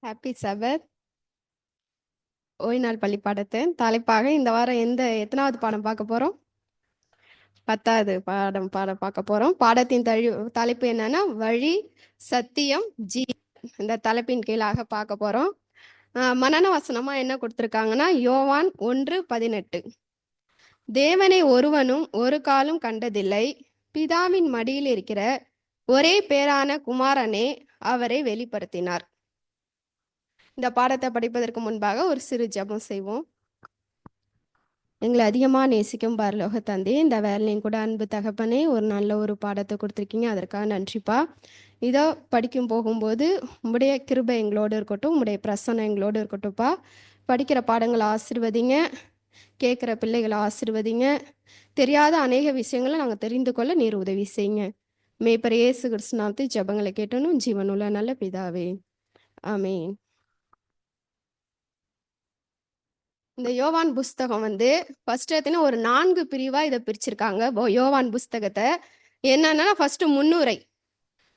Happy சபத். ஓய்நாள் பள்ளி பாடத்தின் தலைப்பாக இந்த வாரம் எத்தனாவது பாடம் பார்க்க போறோம்? 10வது பாடம் பார்க்க போறோம். பாடத்தின் தலைப்பு என்னன்னா வழி, சத்தியம், இந்த தலைப்பின் கீழாக பார்க்க போறோம். மனன வசனமா என்ன கொடுத்திருக்காங்கன்னா யோவான் 1:18. தேவனை ஒருவனும் ஒரு காலும் கண்டதில்லை, பிதாவின் மடியில் இருக்கிற ஒரே பேரான குமாரனே அவரை வெளிப்படுத்தினார். இந்த பாடத்தை படிப்பதற்கு முன்பாக ஒரு சிறு ஜெபம் செய்வோம். எங்களை அதிகமாக நேசிக்கும் பரலோக தந்தை, இந்த வேலையும் கூட அன்பு தகப்பனே ஒரு நல்ல ஒரு பாடத்தை கொடுத்துருக்கீங்க, அதற்காக நன்றிப்பா. இதோ படிக்கும் போகும்போது உம்முடைய கிருபை எங்களோடு இருக்கட்டும், உம்முடைய பிரசன்னம் எங்களோடு இருக்கட்டும்ப்பா. படிக்கிற பாடங்களை ஆசீர்வதிங்க, கேட்குற பிள்ளைகளை ஆசீர்வதிங்க. தெரியாத அநேக விஷயங்களை நாங்கள் தெரிந்து கொள்ள நீர் உதவி செய்யுங்க. மேய்ப்பர் இயேசு கிறிஸ்து நாமத்தில் ஜெபங்களை கேட்டணும் ஜீவனுள்ள நல்ல பிதாவே, ஆமீன். இந்த யோவான் புஸ்தகம் ஃபர்ஸ்ட் எடுத்தீங்கன்னா ஒரு 4 பிரிவா இதை பிரிச்சிருக்காங்க. யோவான் புஸ்தகத்தை என்னன்னா ஃபர்ஸ்ட்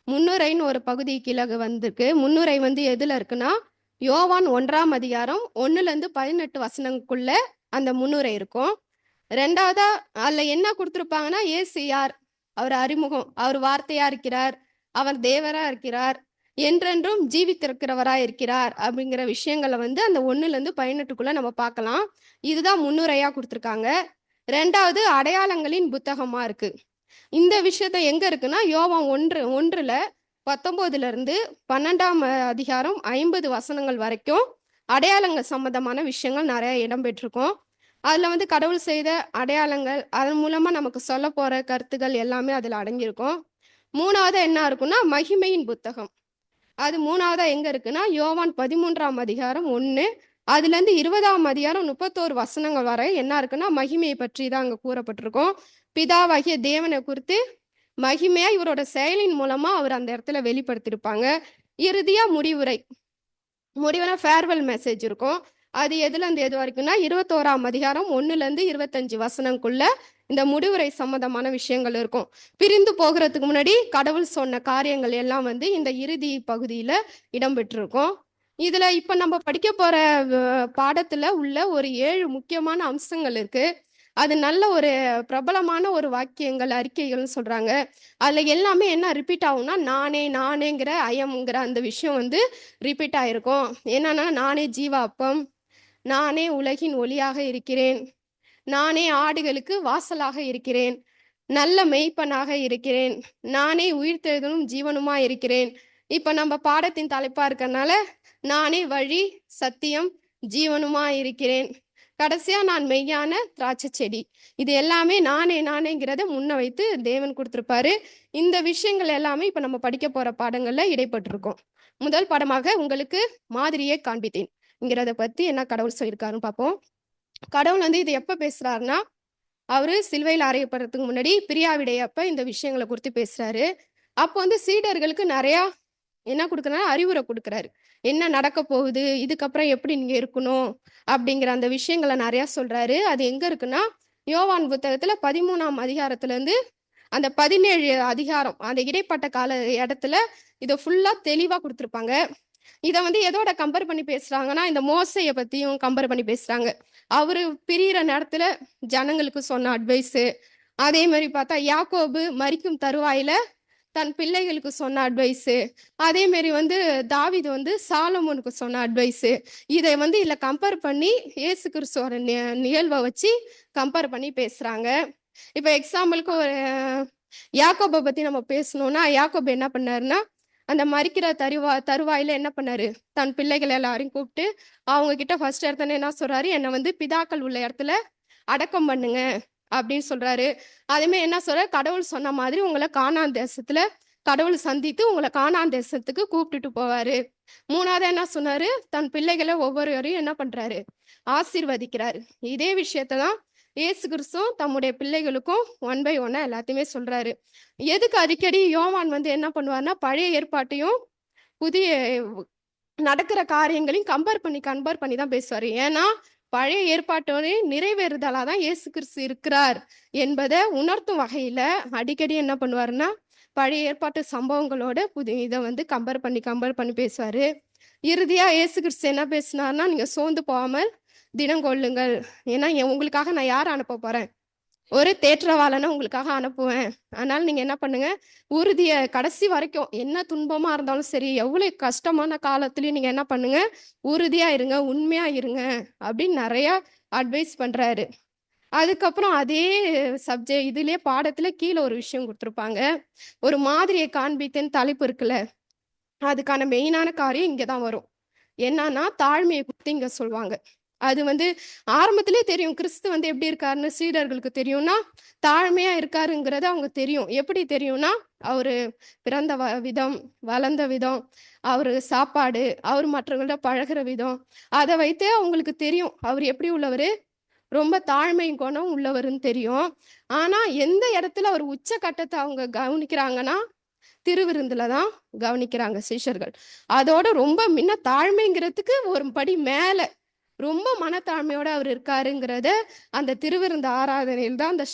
முன்னுரைன்னு ஒரு பகுதி கீழே வந்திருக்கு. முன்னுரை எதுல இருக்குன்னா யோவான் 1ஆம் அதிகாரம் 1லேருந்து 18 வசனங்களுக்குள்ள அந்த முன்னுரை இருக்கும். ரெண்டாவதா அதுல என்ன கொடுத்துருப்பாங்கன்னா இயேசு யார், அவர் அறிமுகம், அவர் வார்த்தையா இருக்கிறார், அவர் தேவரா இருக்கிறார், என்றென்றும் ஜீவித்திருக்கிறவரா இருக்கிறார் அப்படிங்கிற விஷயங்களை அந்த 1லேருந்து 18க்குள்ள நம்ம பார்க்கலாம். இதுதான் முன்னுரையா கொடுத்துருக்காங்க. ரெண்டாவது அடையாளங்களின் புத்தகமா இருக்கு. இந்த விஷயத்த எங்க இருக்குன்னா யோவான் 1:1 19லேருந்து 12ஆம் அதிகாரம் 50 வசனங்கள் வரைக்கும் அடையாளங்கள் சம்பந்தமான விஷயங்கள் நிறைய இடம்பெற்றிருக்கும். அதுல கடவுள் செய்த அடையாளங்கள், அதன் மூலமா நமக்கு சொல்ல போற கருத்துக்கள் எல்லாமே அதுல அடங்கியிருக்கும். மூணாவது என்ன இருக்குன்னா மகிமையின் புத்தகம். அது மூணாவதா எங்க இருக்குன்னா யோவான் 13ஆம் அதிகாரம் 1 அதுலேருந்து 20ஆம் அதிகாரம் 31 வசனங்கள் வரை என்ன இருக்குன்னா மகிமையை பற்றி தான் அங்க கூறப்பட்டிருக்கும். பிதாவாகிய தேவனை குறித்து மகிமையா இவரோட செயலின் மூலமா அவர் அந்த இடத்துல வெளிப்படுத்தியிருப்பாங்க. இறுதியா முடிவுனா ஃபேர்வெல் மெசேஜ் இருக்கும். அது எதுலேருந்து எது வரைக்கும்னா 21ஆம் அதிகாரம் 1லேருந்து 25 வசனங்குள்ள இந்த முடிவுரை சம்பந்தமான விஷயங்கள் இருக்கும். பிரிந்து போகிறதுக்கு முன்னாடி கடவுள் சொன்ன காரியங்கள் எல்லாம் இந்த இறுதி பகுதியில இடம்பெற்றிருக்கும். இதுல இப்ப நம்ம படிக்க போற பாடத்துல உள்ள ஒரு 7 முக்கியமான அம்சங்கள் இருக்கு. அது நல்ல ஒரு பிரபலமான ஒரு வாக்கியங்கள், அறிக்கைகள்னு சொல்றாங்க. அதுல எல்லாமே என்ன ரிப்பீட் ஆகும்னா நானேங்கிற ஐயம்ங்கிற அந்த விஷயம் ரிப்பீட் ஆயிருக்கும். என்னன்னா நானே ஜீவ அப்பம், நானே உலகின் ஒளியாக இருக்கிறேன், நானே ஆடுகளுக்கு வாசலாக இருக்கிறேன், நல்ல மெய்ப்பனாக இருக்கிறேன், நானே உயிர்த்தெழுதலும் ஜீவனுமா இருக்கிறேன். இப்ப நம்ம பாடத்தின் தலைப்பா இருக்கறனால நானே வழி, சத்தியம், ஜீவனுமா இருக்கிறேன், கடைசியா நான் மெய்யான திராட்சை செடி. இது எல்லாமே நானேங்கிறத முன்ன வைத்து தேவன் கொடுத்திருப்பாரு. இந்த விஷயங்கள் எல்லாமே இப்ப நம்ம படிக்க போற பாடங்கள்ல இடைப்பட்டிருக்கும். முதல் பாடமாக உங்களுக்கு மாதிரியே காண்பித்தேன்ங்கிறத பத்தி என்ன கடவுள் சொல்லியிருக்காருன்னு பார்ப்போம். கடவுள் இது எப்ப பேசுறாருன்னா அவரு சிலுவையில் அறையப்படுறதுக்கு முன்னாடி பிரியாவிடையப்ப இந்த விஷயங்களை குறித்து பேசுறாரு. அப்போ சீடர்களுக்கு நிறைய என்ன கொடுக்குறாரு, அறிவுரை கொடுக்குறாரு. என்ன நடக்க போகுது, இதுக்கப்புறம் எப்படி நீங்க இருக்கணும் அப்படிங்கிற அந்த விஷயங்களை நிறைய சொல்றாரு. அது எங்க இருக்குன்னா யோவான் புத்தகத்துல 13ஆம் அதிகாரத்துல இருந்து அந்த 17 அதிகாரம் அந்த இடைப்பட்ட கால இடத்துல இதை ஃபுல்லா தெளிவா கொடுத்துருப்பாங்க. இதை எதோட கம்பேர் பண்ணி பேசுறாங்கன்னா இந்த மோசைய பத்தியும் கம்பேர் பண்ணி பேசுறாங்க. அவரு பிரியிற நேரத்துல ஜனங்களுக்கு சொன்ன அட்வைஸ், அதே மாதிரி பார்த்தா யாக்கோபு மரிக்கும் தருவாயில தன் பிள்ளைகளுக்கு சொன்ன அட்வைஸ், அதே மாதிரி தாவீது சாலமோனுக்கு சொன்ன அட்வைஸ், இதை இதுல கம்பேர் பண்ணி இயேசு கிறிஸ்துவோட நிகழ்வை வச்சு கம்பேர் பண்ணி பேசுறாங்க. இப்ப எக்ஸாம்பிளுக்கு ஒரு யாக்கோபை பத்தி நம்ம பேசணும்னா யாக்கோபு என்ன பண்ணாருன்னா அந்த மரிக்கிற தருவாயில என்ன பண்ணாரு, தன் பிள்ளைகள் எல்லாரையும் கூப்பிட்டு அவங்க கிட்ட ஃபர்ஸ்ட் இடத்துல என்ன சொல்றாரு, என்னை பிதாக்கள் உள்ள இடத்துல அடக்கம் பண்ணுங்க அப்படின்னு சொல்றாரு. அதேமே என்ன சொல்றாரு, கடவுள் சொன்ன மாதிரி உங்களை கானான் தேசத்துல கடவுள் சந்தித்து உங்களை கானான் தேசத்துக்கு கூப்பிட்டுட்டு போவாரு. மூணாவது என்ன சொன்னாரு, தன் பிள்ளைகளை ஒவ்வொருவரையும் என்ன பண்றாரு, ஆசீர்வதிக்கிறாரு. இதே விஷயத்தான் இயேசு கிறிஸ்துவும் தம்முடைய பிள்ளைகளுக்கும் 1 by 1 எல்லாத்தையுமே சொல்றாரு. எதுக்கு அடிக்கடி யோவான் என்ன பண்ணுவார்னா பழைய ஏற்பாட்டையும் புதிய நடக்கிற காரியங்களையும் கம்பேர் பண்ணி தான் பேசுவாரு. ஏன்னா பழைய ஏற்பாட்டோட நிறைவேறுதலாதான் இயேசு கிறிஸ்து இருக்கிறார் என்பதை உணர்த்தும் வகையில அடிக்கடி என்ன பண்ணுவாருன்னா பழைய ஏற்பாட்டு சம்பவங்களோட இதை கம்பேர் பண்ணி பேசுவாரு. இறுதியா இயேசு கிறிஸ்து என்ன பேசினார்னா, நீங்க சோர்ந்து போகாமல் திடம் கொள்ளுங்கள். ஏன்னா உங்களுக்காக நான் யாரை அனுப்ப போறேன்? ஒரு தேற்றவாளனை உங்களுக்காக அனுப்புவேன். அதனால நீங்க என்ன பண்ணுங்க, உறுதிய கடைசி வரைக்கும் என்ன துன்பமா இருந்தாலும் சரி, எவ்வளவு கஷ்டமான காலத்திலயும் நீங்க என்ன பண்ணுங்க, உறுதியா இருங்க, உண்மையா இருங்க அப்படின்னு நிறைய அட்வைஸ் பண்றாரு. அதுக்கப்புறம் அதே இதுலயே பாடத்துல கீழே ஒரு விஷயம் கொடுத்திருப்பாங்க. ஒரு மாதிரியை காண்பித்தேன் தலைப்பு இருக்குல்ல, அதுக்கான மெயினான காரியம் இங்கதான் வரும். என்னன்னா தாழ்மையை குறித்து இங்க சொல்லுவாங்க. அது வந்து ஆரம்பத்திலே தெரியும் கிறிஸ்து வந்து எப்படி இருக்காருன்னு சீடர்களுக்கு தெரியும்னா, தாழ்மையா இருக்காருங்கிறது அவங்க தெரியும். எப்படி தெரியும்னா, அவரு பிறந்த விதம், வளர்ந்த விதம், அவரு சாப்பாடு, அவர் மற்றவங்கள்ட்ட பழகுற விதம், அதை வைத்தே அவங்களுக்கு தெரியும் அவர் எப்படி உள்ளவரு, ரொம்ப தாழ்மை குணம் உள்ளவருன்னு தெரியும். ஆனா எந்த இடத்துல அவர் உச்சகட்டத்தை அவங்க கவனிக்கிறாங்கன்னா, திருவிருந்துல தான் கவனிக்கிறாங்க சீஷர்கள். அதோட ரொம்ப முன்ன தாழ்மைங்கிறதுக்கு ஒரு படி மேல ரொம்ப மனத்தாழ்மையோட அவர் இருக்காருங்கிறத அந்த திருவிருந்து ஆராதனையில் தான் அந்த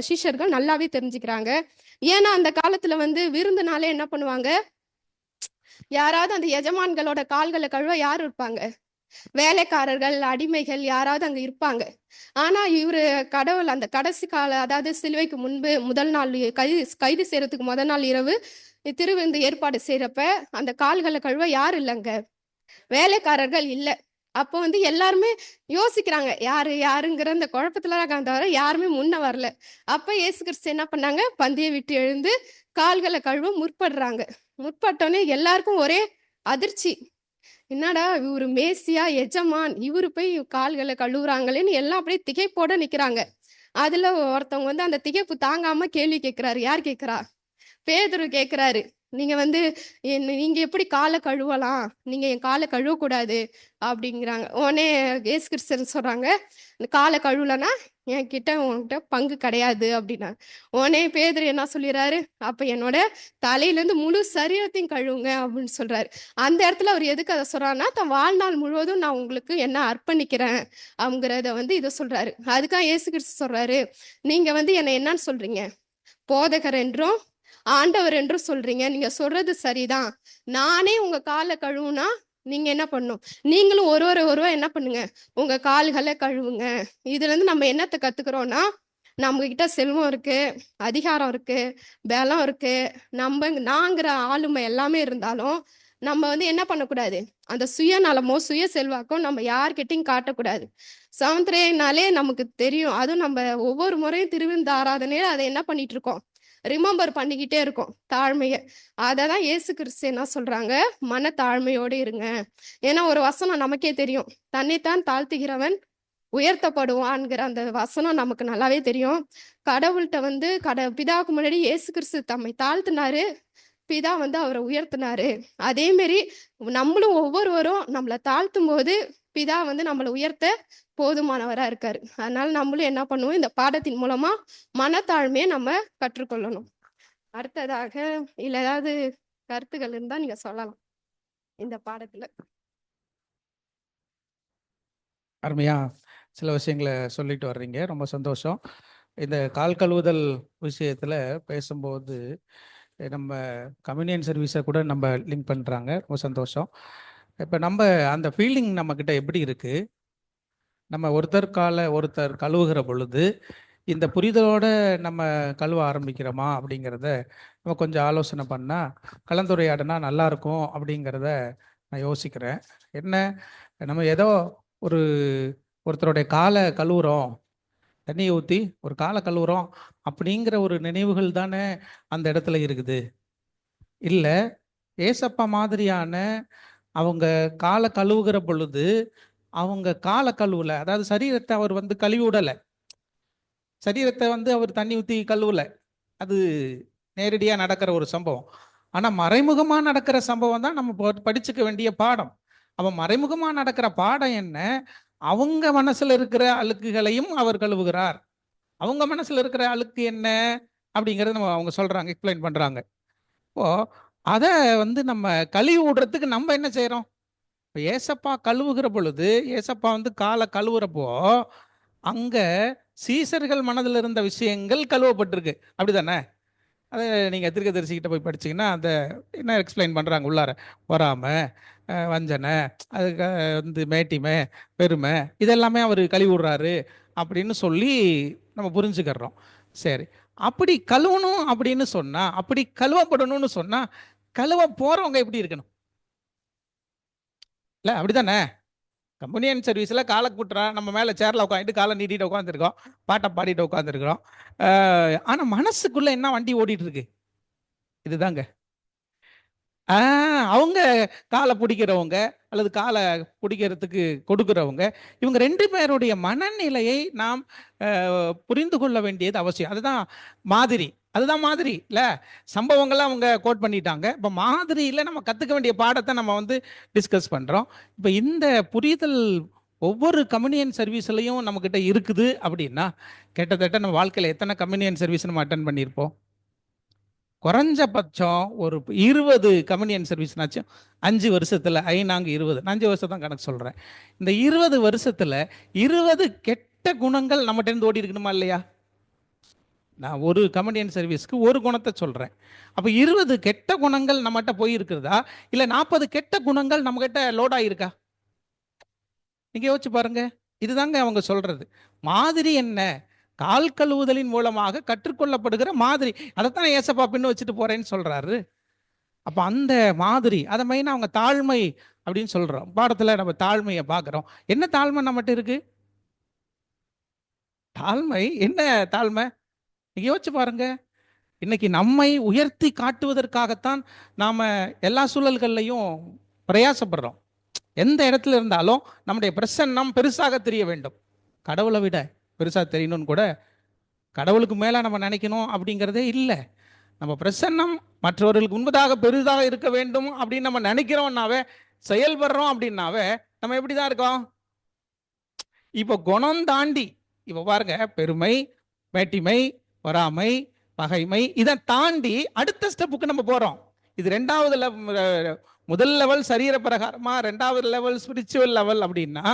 சீஷர்கள் நல்லாவே தெரிஞ்சுக்கிறாங்க. ஏன்னா அந்த காலத்துல வந்து விருந்துனாலே என்ன பண்ணுவாங்க, யாராவது அந்த எஜமான்களோட கால்களை கழுவ யார் இருப்பாங்க? வேலைக்காரர்கள், அடிமைகள் யாராவது அங்க இருப்பாங்க. ஆனா இவரு கடவுள் அந்த கடைசி கால அதாவது சிலுவைக்கு முன்பு முதல் நாள் கைது கைது செய்யறதுக்கு முதல் நாள் இரவு திருவிருந்து ஏற்பாடு செய்யறப்ப அந்த கால்களை கழுவ யார் இல்லைங்க, வேலைக்காரர்கள் இல்ல. அப்போ வந்து எல்லாருமே யோசிக்கிறாங்க யாரு யாருங்கிற அந்த குழப்பத்துல இருக்காங்க தவிர யாருமே முன்ன வரல. அப்ப இயேசு கிறிஸ்து என்ன பண்ணாங்க, பந்தியை விட்டு எழுந்து கால்களை கழுவ முற்படுறாங்க. முற்பட்டோன்னே எல்லாருக்கும் ஒரே அதிர்ச்சி. என்னடா இவரு மேசியா எஜமான் இவரு போய் கால்களை கழுவுறாங்களேன்னு எல்லாம் அப்படியே திகைப்போட நிக்கிறாங்க. அதுல ஒருத்தவங்க வந்து அந்த திகைப்பு தாங்காம கேள்வி கேட்கிறாரு. யார் கேட்கிறா? பேதுரு கேட்கிறாரு. நீங்க வந்து நீங்க எப்படி காலை கழுவலாம், நீங்க என் காலை கழுவக்கூடாது அப்படிங்கிறாங்க. உடனே இயேசு கிறிஸ்து சொல்றாங்க, காலை கழுவலன்னா என்கிட்ட உன்கிட்ட பங்கு கிடையாது அப்படின்னா. உடனே பேதுரு என்ன சொல்லிடுறாரு, அப்ப என்னோட தலையிலேருந்து முழு சரீரத்தையும் கழுவுங்க அப்படின்னு சொல்றாரு. அந்த இடத்துல அவர் எதுக்கு அதை சொல்றாருன்னா, தன் வாழ்நாள் முழுவதும் நான் உங்களுக்கு என்ன அர்ப்பணிக்கிறேன் அப்படிங்கிறத வந்து இதை சொல்றாரு. அதுக்காக இயேசு கிறிஸ்து சொல்றாரு, நீங்க வந்து என்னை என்னன்னு சொல்றீங்க, போதகர் என்றும் ஆண்டவர் என்றும் சொல்றீங்க. நீங்க சொல்றது சரிதான். நானே உங்க காலை கழுவுனா நீங்க என்ன பண்ணும், நீங்களும் ஒருவர் என்ன பண்ணுங்க, உங்க கால்களை கழுவுங்க. இதுல இருந்து நம்ம என்னத்தை கத்துக்கிறோம்னா, நம்ம கிட்ட செல்வம் இருக்கு, அதிகாரம் இருக்கு, பலம் இருக்கு, நாங்கிற ஆளுமை எல்லாமே இருந்தாலும் நம்ம வந்து என்ன பண்ணக்கூடாது, அந்த சுயநலமோ சுய செல்வாக்கோ நம்ம யார்கிட்டையும் காட்டக்கூடாது. சமுத்திரனாலே நமக்கு தெரியும். அதுவும் நம்ம ஒவ்வொரு முறையும் திருவிந்த ஆராதனையில அதை என்ன பண்ணிட்டு இருக்கோம், ரிமெம்பர் பண்ணிக்கிட்டே இருக்கோம் தாழ்மைய. அததான் இயேசு கிறிஸ்து என்ன சொல்றாங்க, மன தாழ்மையோடு இருங்க. ஏன்னா ஒரு வசனம் நமக்கே தெரியும், தன்னைத்தான் தாழ்த்துகிறவன் உயர்த்தப்படுவான்ங்கிற அந்த வசனம் நமக்கு நல்லாவே தெரியும். கடவுள்கிட்ட வந்து பிதாவுக்கு முன்னாடி இயேசு கிறிஸ்து தம்மை தாழ்த்தினாரு, பிதா வந்து அவரை உயர்த்தினாரு. அதே மாதிரி நம்மளும் ஒவ்வொருவரும் நம்மளை தாழ்த்தும் போது பிதா வந்து நம்மளை உயர்த்த போதுமானவரா இருக்காரு. அதனால நம்மளும் என்ன பண்ணுவோம், இந்த பாடத்தின் மூலமா மனத்தாழ்மையை நம்ம கற்றுக்கொள்ளணும். அடுத்ததாக இல்ல ஏதாவது கருத்துக்கள் இருந்தா நீங்க சொல்லலாம் இந்த பாடத்துல. அருமையா சில விஷயங்களை சொல்லிட்டு வர்றீங்க, ரொம்ப சந்தோஷம். இந்த கால் கழுவுதல் விஷயத்துல பேசும்போது நம்ம கம்யூனியன் சர்வீஸை கூட நம்ம லிங்க் பண்ணுறாங்க, ரொம்ப சந்தோஷம். இப்போ நம்ம அந்த ஃபீலிங் நம்மக்கிட்ட எப்படி இருக்குது, நம்ம ஒருத்தர் கழுவுகிற பொழுது இந்த புரிதலோட நம்ம கழுவ ஆரம்பிக்கிறோமா அப்படிங்கிறத நம்ம கொஞ்சம் ஆலோசனை பண்ணால், கலந்துரையாடினா நல்லாயிருக்கும் அப்படிங்கிறத நான் யோசிக்கிறேன். என்ன, நம்ம ஏதோ ஒருத்தருடைய காலை கழுவுறோம், தண்ணியை ஊற்றி ஒரு காலை கழுவுறோம் அப்படிங்கிற ஒரு நினைவுகள் தானே அந்த இடத்துல இருக்குது. இல்லை, ஏசப்பா மாதிரியான அவங்க காலை கழுவுகிற பொழுது அவங்க காலை கழுவல, அதாவது சரீரத்தை அவர் வந்து கழுவி விடலை, சரீரத்தை வந்து அவர் தண்ணி ஊற்றி கழுவல, அது நேரடியாக நடக்கிற ஒரு சம்பவம். ஆனால் மறைமுகமாக நடக்கிற சம்பவம் தான் நம்ம படிச்சுக்க வேண்டிய பாடம். அவன் மறைமுகமாக நடக்கிற பாடம் என்ன, அவங்க மனசுல இருக்கிற அழுக்குகளையும் அவர் கழுவுகிறார். அவங்க மனசுல இருக்கிற அழுக்கு என்ன அப்படிங்கிறத அவங்க சொல்றாங்க, எக்ஸ்பிளைன் பண்றாங்க. இப்போ அதை வந்து நம்ம கழுவி விடுறதுக்கு நம்ம என்ன செய்யறோம்? இப்போ ஏசப்பா கழுவுகிற பொழுது, ஏசப்பா வந்து காலை கழுவுறப்போ அங்க சீசர்கள் மனதில் இருந்த விஷயங்கள் கழுவப்பட்டிருக்கு, அப்படிதானே? அதை நீங்கள் தீர்க்கதரிசிக்கிட்ட போய் படிச்சீங்கன்னா அந்த என்ன எக்ஸ்பிளைன் பண்ணுறாங்க, உள்ளார வராமல் வஞ்சனை, அதுக்கு வந்து மேட்டிமை, பெருமை, இதெல்லாமே அவர் கழுவி விடுறாரு அப்படின்னு சொல்லி நம்ம புரிஞ்சுக்கிறோம். சரி, அப்படி கழுவணும் அப்படின்னு சொன்னா, அப்படி கழுவப்படணும்னு சொன்னா, கழுவ போறவங்க எப்படி இருக்கணும்? இல்லை அப்படித்தானே? கம்யூனியன் சர்வீஸில் காலை கூட்டுறா, நம்ம மேலே சேரில் உட்காந்துட்டு காலை நீட்டிட்டு உட்காந்துருக்கோம், பாட்டை பாடிட்டு உட்காந்துருக்குறோம். ஆனால் மனசுக்குள்ளே என்ன வண்டி ஓடிட்டு இருக்கு? இதுதாங்க. அவங்க காலை பிடிக்கிறவங்க அல்லது காலை பிடிக்கிறதுக்கு கொடுக்குறவங்க, இவங்க 2 பேருடைய மனநிலையை நாம் புரிந்து கொள்ள வேண்டியது அவசியம். அதுதான் மாதிரி. அதுதான் மாதிரி இல்ல. சம்பவங்களை அவங்க கோட் பண்ணிட்டாங்க. இப்போ மாதிரியில் நம்ம கற்றுக்க வேண்டிய பாடத்தை நம்ம வந்து டிஸ்கஸ் பண்ணுறோம். இப்போ இந்த புரிதல் ஒவ்வொரு கம்யூனியன் சர்வீஸ்லையும் நம்மக்கிட்ட இருக்குது அப்படின்னா, கிட்டத்தட்ட நம்ம வாழ்க்கையில் எத்தனை கம்யூனியன் சர்வீஸ் நம்ம அட்டன் பண்ணியிருப்போம்? குறைஞ்சபட்சம் ஒரு 20 கம்யூனியன் சர்வீஸ்னாச்சும் 5 வருஷத்தில், 5×20, நான் 5 வருஷம் தான் கணக்கு சொல்கிறேன். இந்த 20 வருஷத்தில் 20 கெட்ட குணங்கள் நம்மகிட்ட ஓடி இருக்கணுமா இல்லையா? நான் ஒரு கம்யூனியன் சர்வீஸ்க்கு ஒரு குணத்தை சொல்கிறேன். அப்போ 20 கெட்ட குணங்கள் நம்மகிட்ட போயிருக்கிறதா, இல்லை 40 கெட்ட குணங்கள் நம்மகிட்ட லோடாக இருக்கா? நீங்கள் யோசிச்சு பாருங்க. இதுதாங்க அவங்க சொல்கிறது. மாதிரி என்ன? கால் கழுவுதலின் மூலமாக கற்றுக்கொள்ளப்படுகிற மாதிரி. அதைத்தான் ஏசப்பா பின்னு வச்சுட்டு போறேன்னு சொல்றாரு. அப்போ அந்த மாதிரி அதை மெயினாக அவங்க தாழ்மை அப்படின்னு சொல்கிறோம். பாடத்தில் நம்ம தாழ்மையை பார்க்குறோம். என்ன தாழ்மை நம்மகிட்ட இருக்கு? தாழ்மை என்ன? தாழ்மை நீங்கள் யோசிச்சு பாருங்க. இன்னைக்கு நம்மை உயர்த்தி காட்டுவதற்காகத்தான் நாம் எல்லா சூழல்கள்லையும் பிரயாசப்படுறோம். எந்த இடத்துல இருந்தாலும் நம்முடைய பிரசன்னம் பெருசாக தெரிய வேண்டும். கடவுளை விட பெருசாக தெரியணும்னு கூட கடவுளுக்கு மேலே நம்ம நினைக்கணும் அப்படிங்கிறதே இல்லை. நம்ம பிரசன்னம் மற்றவர்களுக்கு முன்பதாக பெரிதாக இருக்க வேண்டும் அப்படின்னு நம்ம நினைக்கிறோம்னாவே, செயல்படுறோம் அப்படின்னாவே நம்ம எப்படி தான் இருக்கோம்? இப்போ குணம் தாண்டி, இப்போ பாருங்க, பெருமை, மேட்டிமை, பொறாமை, பகைமை, இதை தாண்டி அடுத்த ஸ்டெப்புக்கு நம்ம போகிறோம். இது 2வது முதல் லெவல் சரீர பிரகாரமா, 2வது லெவல் ஸ்பிரிச்சுவல் லெவல் அப்படின்னா,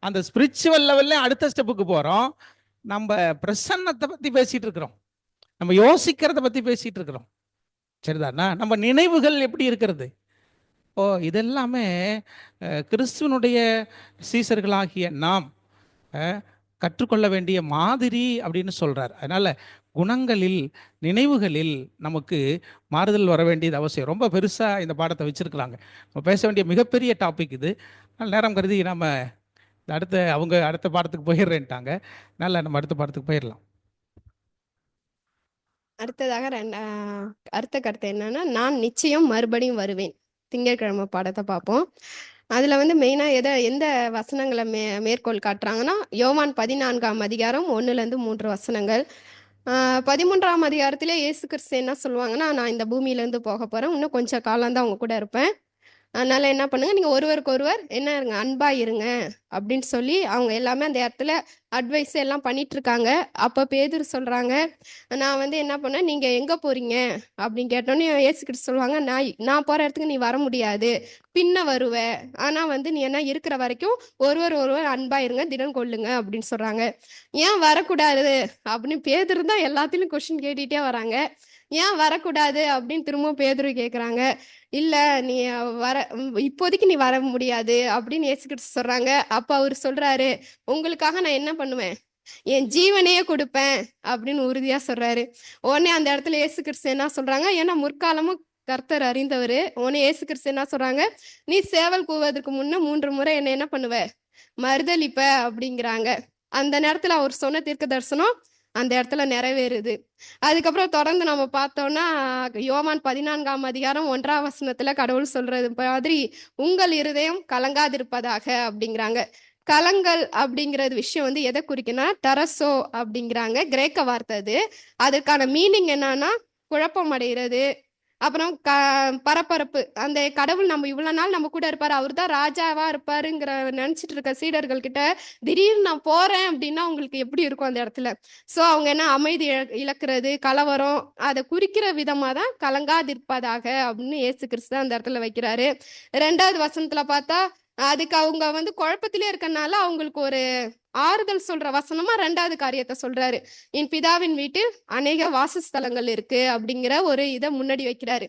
அந்த ஸ்பிரிச்சுவல் லெவல்ல அடுத்த ஸ்டெப்புக்கு போகிறோம். நம்ம பிரசன்னத்தை பற்றி பேசிட்டு இருக்கிறோம், நம்ம யோசிக்கிறத பற்றி பேசிட்டு இருக்கிறோம். சரிதானா? நம்ம நினைவுகள் எப்படி இருக்கிறது? இதெல்லாமே கிறிஸ்துவனுடைய சீசர்களாகிய நாம் கற்றுக்கொள்ள வேண்டிய மாதிரி அப்படின்னு சொல்றார். அதனால குணங்களில், நினைவுகளில் நமக்கு மாறுதல் வர வேண்டியது அவசியம். ரொம்ப பெருசாக இந்த பாடத்தை வச்சிருக்கிறாங்க. நம்ம பேச வேண்டிய மிகப்பெரிய டாபிக் இது. நேரம் கருதி நம்ம அவங்க அடுத்த பாடத்துக்கு போயிடுறேன்ட்டாங்க. அதனால நம்ம அடுத்த பாடத்துக்கு போயிடலாம். அடுத்ததாக அடுத்த கருத்து என்னன்னா, நான் நிச்சயம் மறுபடியும் வருவேன். திங்கட்கிழமை பாடத்தை பார்ப்போம். அதில் வந்து மெயினாக எந்த வசனங்களை மேற்கோள் காட்டுறாங்கன்னா, யோவான் 14ஆம் அதிகாரம் 1லேருந்து 3 வசனங்கள். 13ஆம் அதிகாரத்திலே இயேசு கிறிஸ்து என்ன சொல்லுவாங்கன்னா, நான் இந்த பூமியிலேருந்து போக போகிறேன், இன்னும் கொஞ்சம் காலம் தான் அவங்க கூட இருப்பேன், அதனால என்ன பண்ணுங்க, நீங்கள் ஒருவருக்கு ஒருவர் என்ன இருங்க, அன்பா இருங்க அப்படின்னு சொல்லி அவங்க எல்லாமே அந்த இடத்துல அட்வைஸ் எல்லாம் பண்ணிட்டு இருக்காங்க. அப்போ பேதுரு சொல்றாங்க, நான் வந்து என்ன பண்ணேன், நீங்க எங்க போறீங்க அப்படின்னு கேட்டோன்னே இயேசு கிறிஸ்து சொல்லுவாங்க, நான் போற இடத்துக்கு நீ வர முடியாது, பின்ன வருவ, ஆனா வந்து நீ என்ன இருக்கிற வரைக்கும் ஒருவர் அன்பா இருங்க, தினம் கொள்ளுங்க அப்படின்னு சொல்றாங்க. ஏன் வரக்கூடாது அப்படின்னு பேதுரு தான் எல்லாத்திலும் கொஸ்டின் கேட்டுட்டே வராங்க. ஏன் வரக்கூடாது அப்படின்னு திரும்ப பேதுரு கேட்குறாங்க. இல்ல நீ இப்போதைக்கு நீ வர முடியாது அப்படின்னு இயேசு கிறிஸ்து சொல்றாங்க. அப்ப அவர் சொல்றாரு, உங்களுக்காக நான் என்ன பண்ணுவேன், என் ஜீவனையே கொடுப்பேன் அப்படின்னு உறுதியா சொல்றாரு. உடனே அந்த இடத்துல இயேசு கிறிஸ்து என்ன சொல்றாங்க, ஏன்னா முற்காலமும் கர்த்தர் அறிந்தவர். உடனே இயேசு கிறிஸ்து என்ன சொல்றாங்க, நீ சேவல் கூவதற்கு முன்ன 3 முறை என்ன பண்ணுவ, மறுதலிப்ப அப்படிங்கிறாங்க. அந்த நேரத்துல அவர் சொன்ன தீர்க்க தரிசனம் அந்த இடத்துல நிறைவேறுது. அதுக்கப்புறம் தொடர்ந்து நம்ம பார்த்தோம்னா, யோவான் 14ஆம் அதிகாரம் 1ஆம் வசனத்துல கடவுள் சொல்றது மாதிரி, உங்கள் இருதயம் கலங்காதிருப்பதாக அப்படிங்கிறாங்க. கலங்கல் அப்படிங்கிறது விஷயம் வந்து எதை குறிக்குன்னா, டரசோ அப்படிங்கிறாங்க, கிரேக்க வார்த்தை அது. அதுக்கான மீனிங் என்னன்னா, குழப்பம் அடைகிறது, அப்புறம் பரபரப்பு. அந்த கடவுள் நம்ம இவ்வளவு நாள் நம்ம கூட இருப்பாரு, அவர் தான் ராஜாவா இருப்பாருங்கிற நினைச்சிட்டு இருக்க சீடர்கள் கிட்ட திடீர்னு நான் போறேன் அப்படின்னா உங்களுக்கு எப்படி இருக்கும் அந்த இடத்துல? சோ அவங்க என்ன அமைதி இழக்கிறது, கலவரம், அதை குறிக்கிற விதமா தான் கலங்காதிருப்பதாக அப்படின்னு இயேசு கிறிஸ்து அந்த இடத்துல வைக்கிறாரு. 2வது வசனத்துல பார்த்தா, அதுக்கு அவங்க வந்து குழப்பத்திலே இருக்கனால அவங்களுக்கு ஒரு ஆறுதல் சொல்ற வசனமா 2வது காரியத்தை சொல்றாரு. என் பிதாவின் வீட்டில் அநேக வாசஸ்தலங்கள் இருக்கு அப்படிங்கிற ஒரு இதை முன்னாடி வைக்கிறாரு.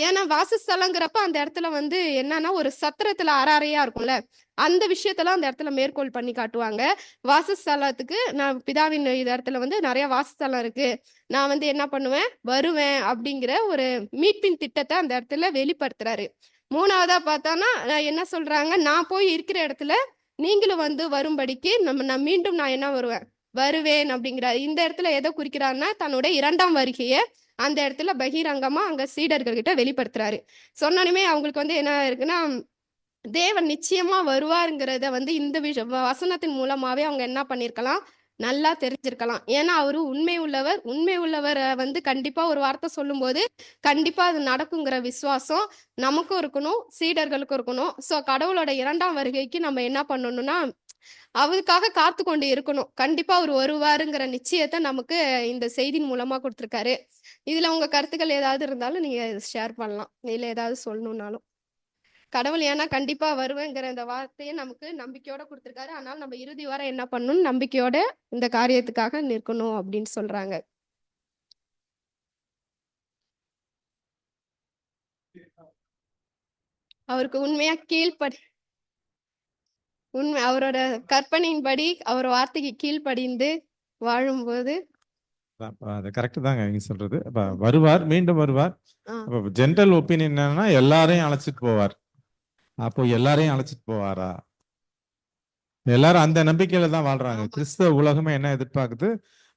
ஏன்னா வாசஸ்தலங்கிறப்ப அந்த இடத்துல வந்து என்னன்னா ஒரு சத்திரத்துல அறையா இருக்கும்ல, அந்த விஷயத்தெல்லாம் அந்த இடத்துல மேற்கோள் பண்ணி காட்டுவாங்க. வாசஸ்தலத்துக்கு நான் பிதாவின் இடத்துல வந்து நிறைய வாசஸ்தலம் இருக்கு, நான் வந்து என்ன பண்ணுவேன் வருவேன் அப்படிங்கிற ஒரு மீட்பின் திட்டத்தை அந்த இடத்துல வெளிப்படுத்துறாரு. 3வதா பார்த்தான்னா என்ன சொல்றாங்க, நான் போய் இருக்கிற இடத்துல நீங்களும் வந்து வரும்படிக்கு நான் மீண்டும் நான் என்ன வருவேன் அப்படிங்கிறாரு. இந்த இடத்துல எதை குறிக்கிறாருன்னா தன்னுடைய 2ஆம் வருகையை அந்த இடத்துல பகிரங்கமா அங்க சீடர்கள் கிட்ட வெளிப்படுத்துறாரு. சொன்னனுமே அவங்களுக்கு வந்து என்ன இருக்குன்னா தேவன் நிச்சயமா வருவாருங்கிறத வந்து இந்த வசனத்தின் மூலமாவே அவங்க என்ன பண்ணிருக்கலாம், நல்லா தெரிஞ்சிருக்கலாம். ஏன்னா அவரு உண்மை உள்ளவரை வந்து கண்டிப்பா ஒரு வார்த்தை சொல்லும்போது கண்டிப்பா அது நடக்குங்கிற விசுவாசம் நமக்கும் இருக்கணும், சீடர்களுக்கும் இருக்கணும். சோ கடவுளோட 2ஆம் வருகைக்கு நம்ம என்ன பண்ணணும்னா அவருக்காக காத்து கொண்டு இருக்கணும். கண்டிப்பா அவர் வருவாருங்கிற நிச்சயத்தை நமக்கு இந்த செய்தியின் மூலமா கொடுத்திருக்காரு. இதுல உங்க கருத்துக்கள் ஏதாவது இருந்தாலும் நீங்க ஷேர் பண்ணலாம், இல்ல ஏதாவது சொல்லணும்னாலும். கடவுள் ஏன்னா கண்டிப்பா வருவேங்கிற இந்த வார்த்தையை நமக்கு நம்பிக்கையோட கொடுத்திருக்காரு. அதனால நம்ம இறுதி வரை என்ன பண்ணணும், நம்பிக்கையோட இந்த காரியத்துக்காக நிற்கணும் அப்படின்னு சொல்றாங்க. அவருக்கு உண்மையா அவரோட கற்பனையின்படி அவர் வார்த்தைக்கு கீழ்ப்படிந்து வாழும்போது அது கரெக்ட் தாங்க நீங்க சொல்றது. வருவார், மீண்டும் வருவார். ஆஹ் அப்ப ஜென்ரல் ஒப்பீனியன் என்னன்னா எல்லாரையும் அழைச்சிட்டு போவார். அப்போ எல்லாரையும் அழைச்சிட்டு போவாரா? எல்லாரும் அந்த நம்பிக்கையில தான் வாழ்றாங்க. ஆமா. கிறிஸ்தவ உலகமே என்ன எதிர்பார்க்குது,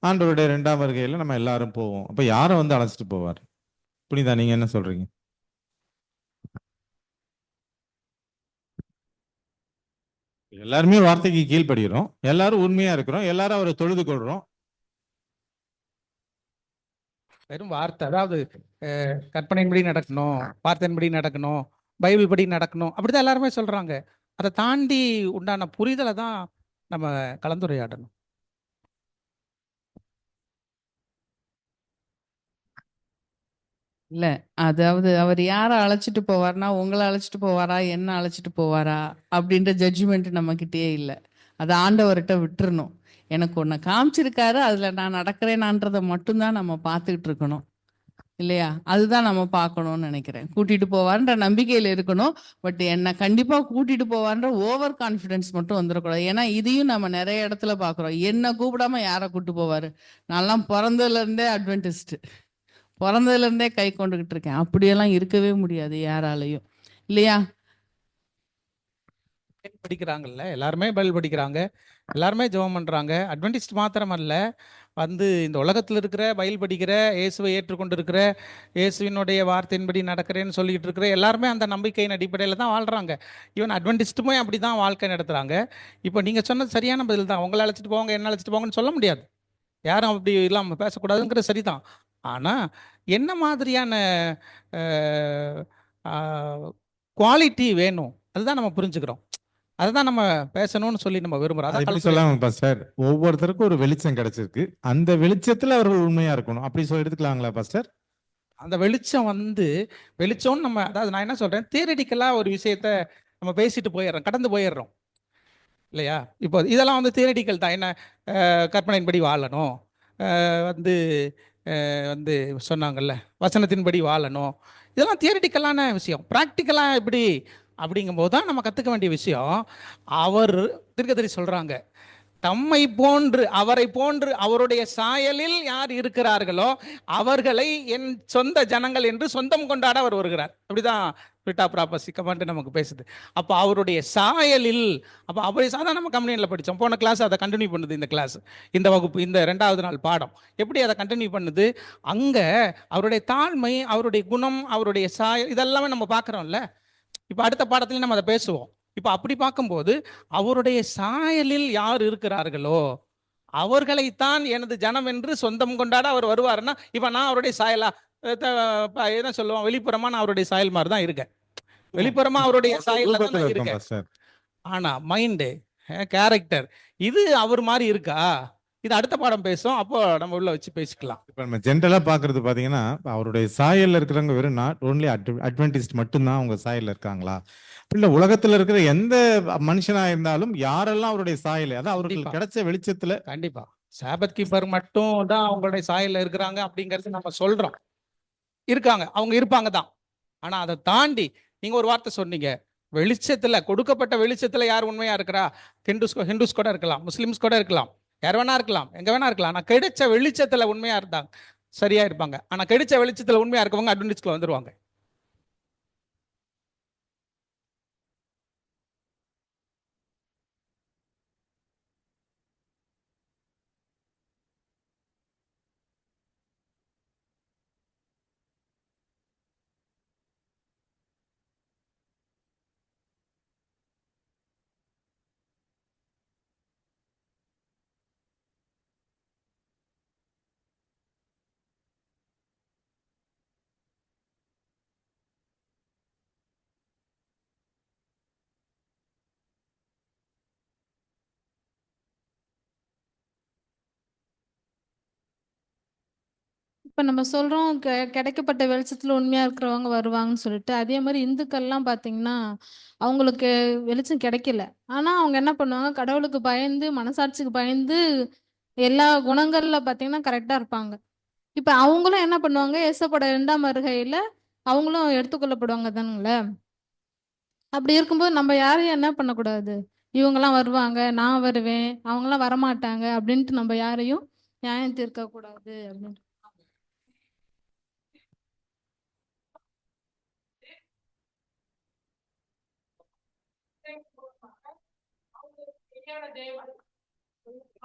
ஆண்டவருடைய 2ஆம் வருகையில நம்ம எல்லாரும் போவோம். அப்ப யாரை வந்து அழைச்சிட்டு போவார்? புனிதா, நீங்க என்ன சொல்றீங்க? எல்லாருமே வார்த்தைக்கு கீழ்ப்படுகிறோம், எல்லாரும் உண்மையா இருக்கிறோம், எல்லாரும் அவரை தொழுது கொள்றோம். வெறும் வார்த்தை, அதாவது கற்பனையின்படி நடக்கணும், வார்த்தையின்படி நடக்கணும், பைபிள் படி நடக்கணும், அப்படிதான் எல்லாருமே சொல்றாங்க. அதை தாண்டி உண்டான புரிதலை தான் நம்ம கலந்துரையாடணும். இல்ல. அதாவது அவர் யார அழைச்சிட்டு போவார்னா, உங்கள அழைச்சிட்டு போவாரா? என்ன அழைச்சிட்டு போவாரா? அப்படின்ற ஜட்ஜ்மெண்ட் நம்மகிட்டயே இல்ல. அத ஆண்டவர்ட்ட விட்டுறணும். எனக்கு ஒண்ண காமிச்சிருக்காரு, அதுல நான் நடக்கிறேனான்றத மட்டும் தான் நம்ம பார்த்துக்கிட்டு இருக்கணும். இல்லையா? அதுதான் நம்ம பார்க்கணும்னு நினைக்கிறேன். கூட்டிட்டு போவார்ன்ற நம்பிக்கையில இருக்கணும். பட் என்ன கண்டிப்பா கூட்டிட்டு போவார்ன்ற ஓவர் கான்ஃபிடன்ஸ் மட்டும் வந்துடக்கூடாது. ஏன்னா இதையும் நம்ம நிறைய இடத்துல பார்க்குறோம். என்ன கூப்பிடாம யார கூட்டு போவாரு? நான்லாம் பிறந்ததுல இருந்தே அட்வென்டிஸ்ட். பிறந்ததுல இருந்தே கை கொண்டுகிட்டு இருக்கேன். அப்படியெல்லாம் இருக்கவே முடியாது யாராலையும். இல்லையா? படிக்கிறாங்கல்ல, எல்லாருமே பைபிள் படிக்கிறாங்க, எல்லாருமே ஜெபம் பண்றாங்க. அட்வென்டிஸ்ட் மாத்திரம் அல்ல, வந்து இந்த உலகத்தில் இருக்கிற பைபிள் படிக்கிற, இயேசுவை ஏற்றுக்கொண்டு இருக்கிற, இயேசுவினுடைய வார்த்தையின்படி நடக்கிறேன்னு சொல்லிட்டு இருக்கிற எல்லாருமே அந்த நம்பிக்கையின் அடிப்படையில் தான் வாழ்றாங்க. ஈவன் அட்வென்டிஸ்ட்டுமே அப்படி தான் வாழ்க்கை நடத்துறாங்க. இப்போ நீங்க சொன்னது சரியான பதில் தான். உங்களை அழைச்சிட்டு போவாங்க, என்ன அழைச்சிட்டு போவாங்கன்னு சொல்ல முடியாது. யாரும் அப்படி இல்லாமல் பேசக்கூடாதுங்கிறது சரிதான். ஆனால் என்ன மாதிரியான குவாலிட்டி வேணும் அதுதான் நம்ம புரிஞ்சுக்கிறோம். அதுதான் நம்ம பேசணும்னு சொல்லி நம்ம விரும்புறோம். அது அதான் எப்படி கலந்துரை- சொல்லாங்க பாஸ்டர்? ஒவ்வொருத்தருக்கும் ஒரு வெளிச்சம் கிடைச்சிருக்கு, அந்த வெளிச்சத்துல அவர்கள் உண்மையா இருக்கணும், அப்படி சொல்லி எடுத்துக்கலாங்களா பாஸ்டர்? அந்த வெளிச்சம் வந்து வெளிச்சம்னு நம்ம, அதாவது நான் என்ன சொல்றேன், தியரிட்டிக்கலாக ஒரு விஷயத்த நம்ம பேசிட்டு போயிடுறோம், கடந்து போயிடுறோம் இல்லையா? இப்போ இதெல்லாம் வந்து தியரிட்டிக்கல் தான். என்ன கற்பனையின்படி வாழணும், வந்து வந்து சொன்னாங்கல்ல வசனத்தின்படி வாழணும், இதெல்லாம் தியரிட்டிக்கலான விஷயம். ப்ராக்டிக்கலாக எப்படி அப்படிங்கும்போது தான் நம்ம கற்றுக்க வேண்டிய விஷயம். அவர் தீர்க்கதரிசி சொல்கிறாங்க, தம்மை போன்று அவரை போன்று அவருடைய சாயலில் யார் இருக்கிறார்களோ அவர்களை என் சொந்த ஜனங்கள் என்று சொந்தம் கொண்டாட அவர் வருகிறார். அப்படிதான் பிரிட்டா ப்ராப்பர்சி கமாண்ட் நமக்கு பேசுது. அப்போ அவருடைய சாயலில், அப்போ அவருடைய சாதா நம்ம கம்பெனியில் படித்தோம். போன கிளாஸ் அதை கண்டினியூ பண்ணுது. இந்த கிளாஸ், இந்த வகுப்பு, இந்த 2வது நாள் பாடம் எப்படி அதை கண்டினியூ பண்ணுது? அங்கே அவருடைய தாழ்மை, அவருடைய குணம், அவருடைய சாயல், இதெல்லாமே நம்ம பார்க்குறோம்ல. இப்போ அடுத்த பாடத்துலையும் நம்ம அதை பேசுவோம். இப்போ அப்படி பார்க்கும்போது அவருடைய சாயலில் யார் இருக்கிறார்களோ அவர்களைத்தான் எனது ஜனம் என்று சொந்தம் கொண்டாட அவர் வருவாருன்னா, இப்போ நான் அவருடைய சாயலா என்ன சொல்லுவோம், வெளிப்புறமா நான் அவருடைய சாயல் மாதிரி தான் இருக்கேன், வெளிப்புறமா அவருடைய சாயல் தான் இருக்கேன். ஆனா மைண்டு, கேரக்டர், இது அவர் மாதிரி இருக்கா? இது அடுத்த பாடம் பேசும், அப்போ நம்ம உள்ள வச்சு பேசிக்கலாம். இப்ப நம்ம ஜென்ரலா பாக்குறது பாத்தீங்கன்னா, அவருடைய சாயல்ல இருக்கிறவங்க வெறும் நாட் ஓன்லி அட்வென்டிஸ்ட் மட்டும்தான் அவங்க சாயல்ல இருக்காங்களா? இல்ல உலகத்துல இருக்கிற எந்த மனுஷனா இருந்தாலும் யாரெல்லாம் அவருடைய சாயல், அதான் அவருக்கு கண்டிப்பா. கிடைச்ச வெளிச்சத்துல கண்டிப்பா சாபத் கீப்பர் மட்டும் தான் அவங்களுடைய சாயல்ல இருக்கிறாங்க அப்படிங்கறது நம்ம சொல்றோம். இருக்காங்க, அவங்க இருப்பாங்க தான். ஆனா அதை தாண்டி நீங்க ஒரு வார்த்தை சொன்னீங்க, வெளிச்சத்துல, கொடுக்கப்பட்ட வெளிச்சத்துல யார் உண்மையா இருக்கிறா? ஹிந்துஸ் கூட இருக்கலாம், முஸ்லிம்ஸ் கூட இருக்கலாம், யார் வேணா இருக்கலாம், எங்க வேணா இருக்கலாம். ஆனா கிடைச்ச வெளிச்சத்துல உண்மையா இருந்தாங்க, சரியா இருப்பாங்க. ஆனா கிடைச்ச வெளிச்சத்துல உண்மையா இருக்கவங்க அட்வென்டிஸ்ட்ல வந்துருவாங்க. இப்ப நம்ம சொல்றோம் கிடைக்கப்பட்ட வெளிச்சத்துல உண்மையா இருக்கிறவங்க வருவாங்கன்னு சொல்லிட்டு. அதே மாரி இந்துக்கள்லாம் பார்த்தீங்கன்னா, அவங்களுக்கு வெளிச்சம் கிடைக்கல. ஆனா அவங்க என்ன பண்ணுவாங்க, கடவுளுக்கு பயந்து, மனசாட்சிக்கு பயந்து எல்லா குணங்கள்ல பார்த்தீங்கன்னா கரெக்ட்டா இருப்பாங்க. இப்ப அவங்களும் என்ன பண்ணுவாங்க, இயேசுவோட 2ஆம் வருகையில அவங்களும் எடுத்துக்கொள்ளப்படுவாங்க தானுங்களே! அப்படி இருக்கும்போது நம்ம யாரையும் என்ன பண்ணக்கூடாது, இவங்கலாம் வருவாங்க, நான் வருவேன், அவங்கலாம் வரமாட்டாங்க அப்படின்ட்டு நம்ம யாரையும் நியாயம் தீர்க்கக்கூடாது அப்படின்ட்டு.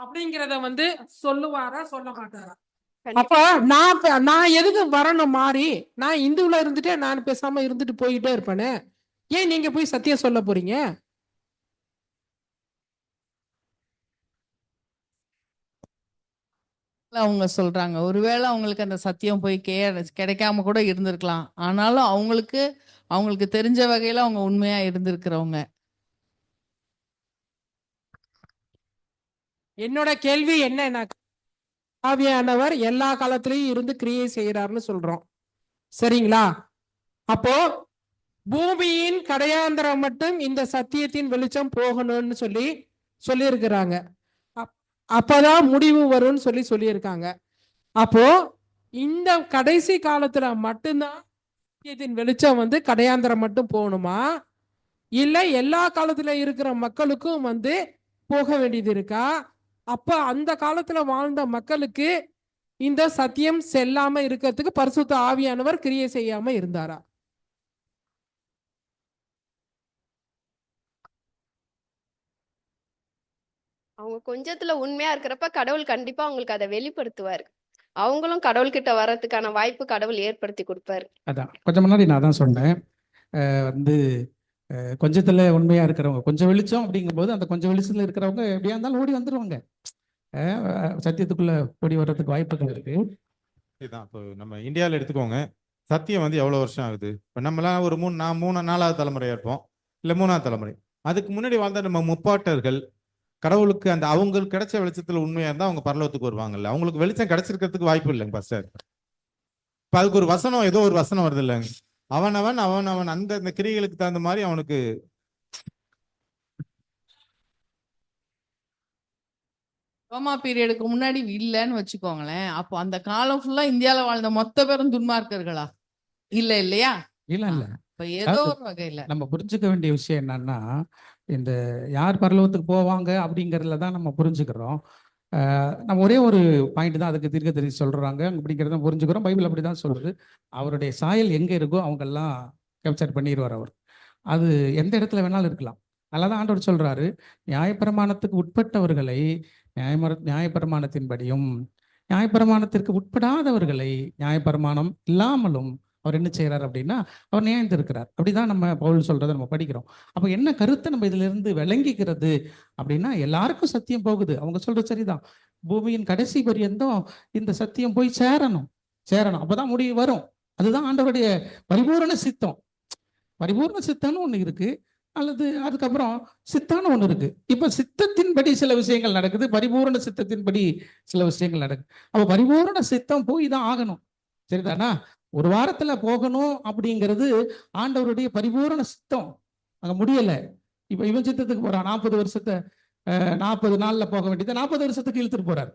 அப்படிங்கிறத சொல்லுவாரா சொல்ல மாட்டாரா? கண்டிப்பா. அப்ப நான் எதுக்கு வரணும் மாறி? நான் இந்துவுல இருந்துட்டே நான் பேசாம இருந்துட்டு போயிட்டே இருப்பேனே. ஏன் நீங்க போய் சத்தியம் சொல்ல போறீங்க? அவங்க சொல்றாங்க. ஒருவேளை அவங்களுக்கு அந்த சத்தியம் போய் கிடைக்காம கூட இருந்திருக்கலாம். ஆனாலும் அவங்களுக்கு தெரிஞ்ச வகையில அவங்க உண்மையா இருந்திருக்கிறவங்க. என்னோட கேள்வி என்னன்னா, ஆவியானவர் எல்லா காலத்திலயும் இருந்து கிரியை செய்யறாருன்னு சொல்றோம், சரிங்களா? அப்போ பூமியின் கடையாந்திரம் மட்டும் இந்த சத்தியத்தின் வெளிச்சம் போகணும்னு சொல்லியிருக்கிறாங்க. அப்பதான் முடிவு வரும்னு சொல்லியிருக்காங்க. அப்போ இந்த கடைசி காலத்துல மட்டும்தான் சத்தியத்தின் வெளிச்சம் கடையாந்திரம் மட்டும் போகணுமா, இல்ல எல்லா காலத்துல இருக்கிற மக்களுக்கும் போக வேண்டியது இருக்கா? அப்ப அந்த காலத்துல வாழ்ந்த மக்களுக்கு இந்த சத்தியம் செல்லாம இருக்கிறதுக்கு பரிசுத்த ஆவியானவர் கிரியை செய்யாம இருந்தாரா? அவங்க கொஞ்சத்துல உண்மையா இருக்கிறப்ப கடவுள் கண்டிப்பா அவங்களுக்கு அதை வெளிப்படுத்துவாரு. அவங்களும் கடவுள்கிட்ட வர்றதுக்கான வாய்ப்பு கடவுள் ஏற்படுத்தி கொடுப்பாரு. அதான் கொஞ்சம் முன்னாடி நான் தான் சொன்னேன், வந்து கொஞ்சத்துல உண்மையா இருக்கிறவங்க, கொஞ்சம் வெளிச்சம் அப்படிங்கும்போது அந்த கொஞ்சம் வெளிச்சத்துல இருக்கிறவங்க எப்படியா இருந்தாலும் ஓடி வந்துருவாங்க, சத்தியத்துக்குள்ள ஓடி வர்றதுக்கு வாய்ப்புகள் இருக்கு. இதுதான். இப்போ நம்ம இந்தியாவில் எடுத்துக்கோங்க, சத்தியம் எவ்வளவு வருஷம் ஆகுது? இப்போ நம்மளாம் ஒரு நான் 4வது தலைமுறையா இருப்போம், இல்லை 3வது தலைமுறை. அதுக்கு முன்னாடி வாழ்ந்த நம்ம முப்பாட்டர்கள் கடவுளுக்கு அவங்களுக்கு கிடைச்ச வெளிச்சத்துல உண்மையா இருந்தா அவங்க பரலோகத்துக்கு வருவாங்கல்ல. அவங்களுக்கு வெளிச்சம் கிடைச்சிருக்கிறதுக்கு வாய்ப்பு இல்லைங்க பாஸ்டர். இப்ப அதுக்கு ஒரு வசனம், ஏதோ ஒரு வசனம் வருது இல்லைங்க, அவன் அந்த கிரியைகளுக்கு தகுந்த மாதிரி அவனுக்கு. ரோமா பீரியடுக்கு முன்னாடி இல்லைன்னு வச்சுக்கோங்களேன். அப்போ அந்த காலம் ஃபுல்லா இந்தியால வாழ்ந்த மொத்த பேரும் துன்மார்க்கர்களா? இல்லையா? இல்ல இப்ப ஏதோ ஒரு வகையில நம்ம புரிஞ்சுக்க வேண்டிய விஷயம் என்னன்னா, இந்த யார் பரலோகத்துக்கு போவாங்க அப்படிங்கிறதுல தான் நம்ம புரிஞ்சுக்கிறோம். நம்ம ஒரே ஒரு பாயிண்ட் தான் அதுக்கு தீர்க்கதரிசி சொல்றாங்க அப்படிங்கிறத புரிஞ்சுக்கிறோம். பைபிள் அப்படிதான் சொல்லுது. அவருடைய சாயல் எங்க இருக்கோ அவங்கெல்லாம் கேப்சர் பண்ணிடுவார் அவர். அது எந்த இடத்துல வேணாலும் இருக்கலாம். அதனாலதான் ஆண்டவர் சொல்றாரு, நியாயப்பிரமாணத்துக்கு உட்பட்டவர்களை நியாயப்பிரமாணத்தின்படியும், நியாயப்பிரமாணத்திற்கு உட்படாதவர்களை நியாயப்பிரமாணம் இல்லாமலும் அவர் என்ன செய்யறாரு அப்படின்னா அவர் நியாயந்திருக்கிறார். அப்படிதான் நம்ம பவுல் சொல்றதை நம்ம படிக்கிறோம். அப்போ என்ன கருத்தை நம்ம இதுல இருந்து விளங்கிக்கிறது அப்படின்னா, எல்லாருக்கும் சத்தியம் போகுது, அவங்க சொல்றது சரிதான். பூமியின் கடைசி பரியந்தம் இந்த சத்தியம் போய் சேரணும். அப்பதான் முடிவு வரும். அதுதான் ஆண்டவருடைய பரிபூரண சித்தம். பரிபூர்ண சித்தம்னு ஒண்ணு இருக்கு, அல்லது அதுக்கப்புறம் சித்தான்னு ஒண்ணு இருக்கு. இப்ப சித்தத்தின்படி சில விஷயங்கள் நடக்குது, பரிபூரண சித்தத்தின்படி சில விஷயங்கள் நடக்குது. அப்ப பரிபூரண சித்தம் போய் தான் ஆகணும், சரிதானா? ஒரு வாரத்துல போகணும் அப்படிங்கிறது ஆண்டவருடைய பரிபூரண சித்தம். அங்க முடியல. இப்ப இவன் சித்தத்துக்கு போறான், 40 வருஷத்தை 40 நாள்ல போக வேண்டியது 40 வருஷத்துக்கு இழுத்துட்டு போறாரு,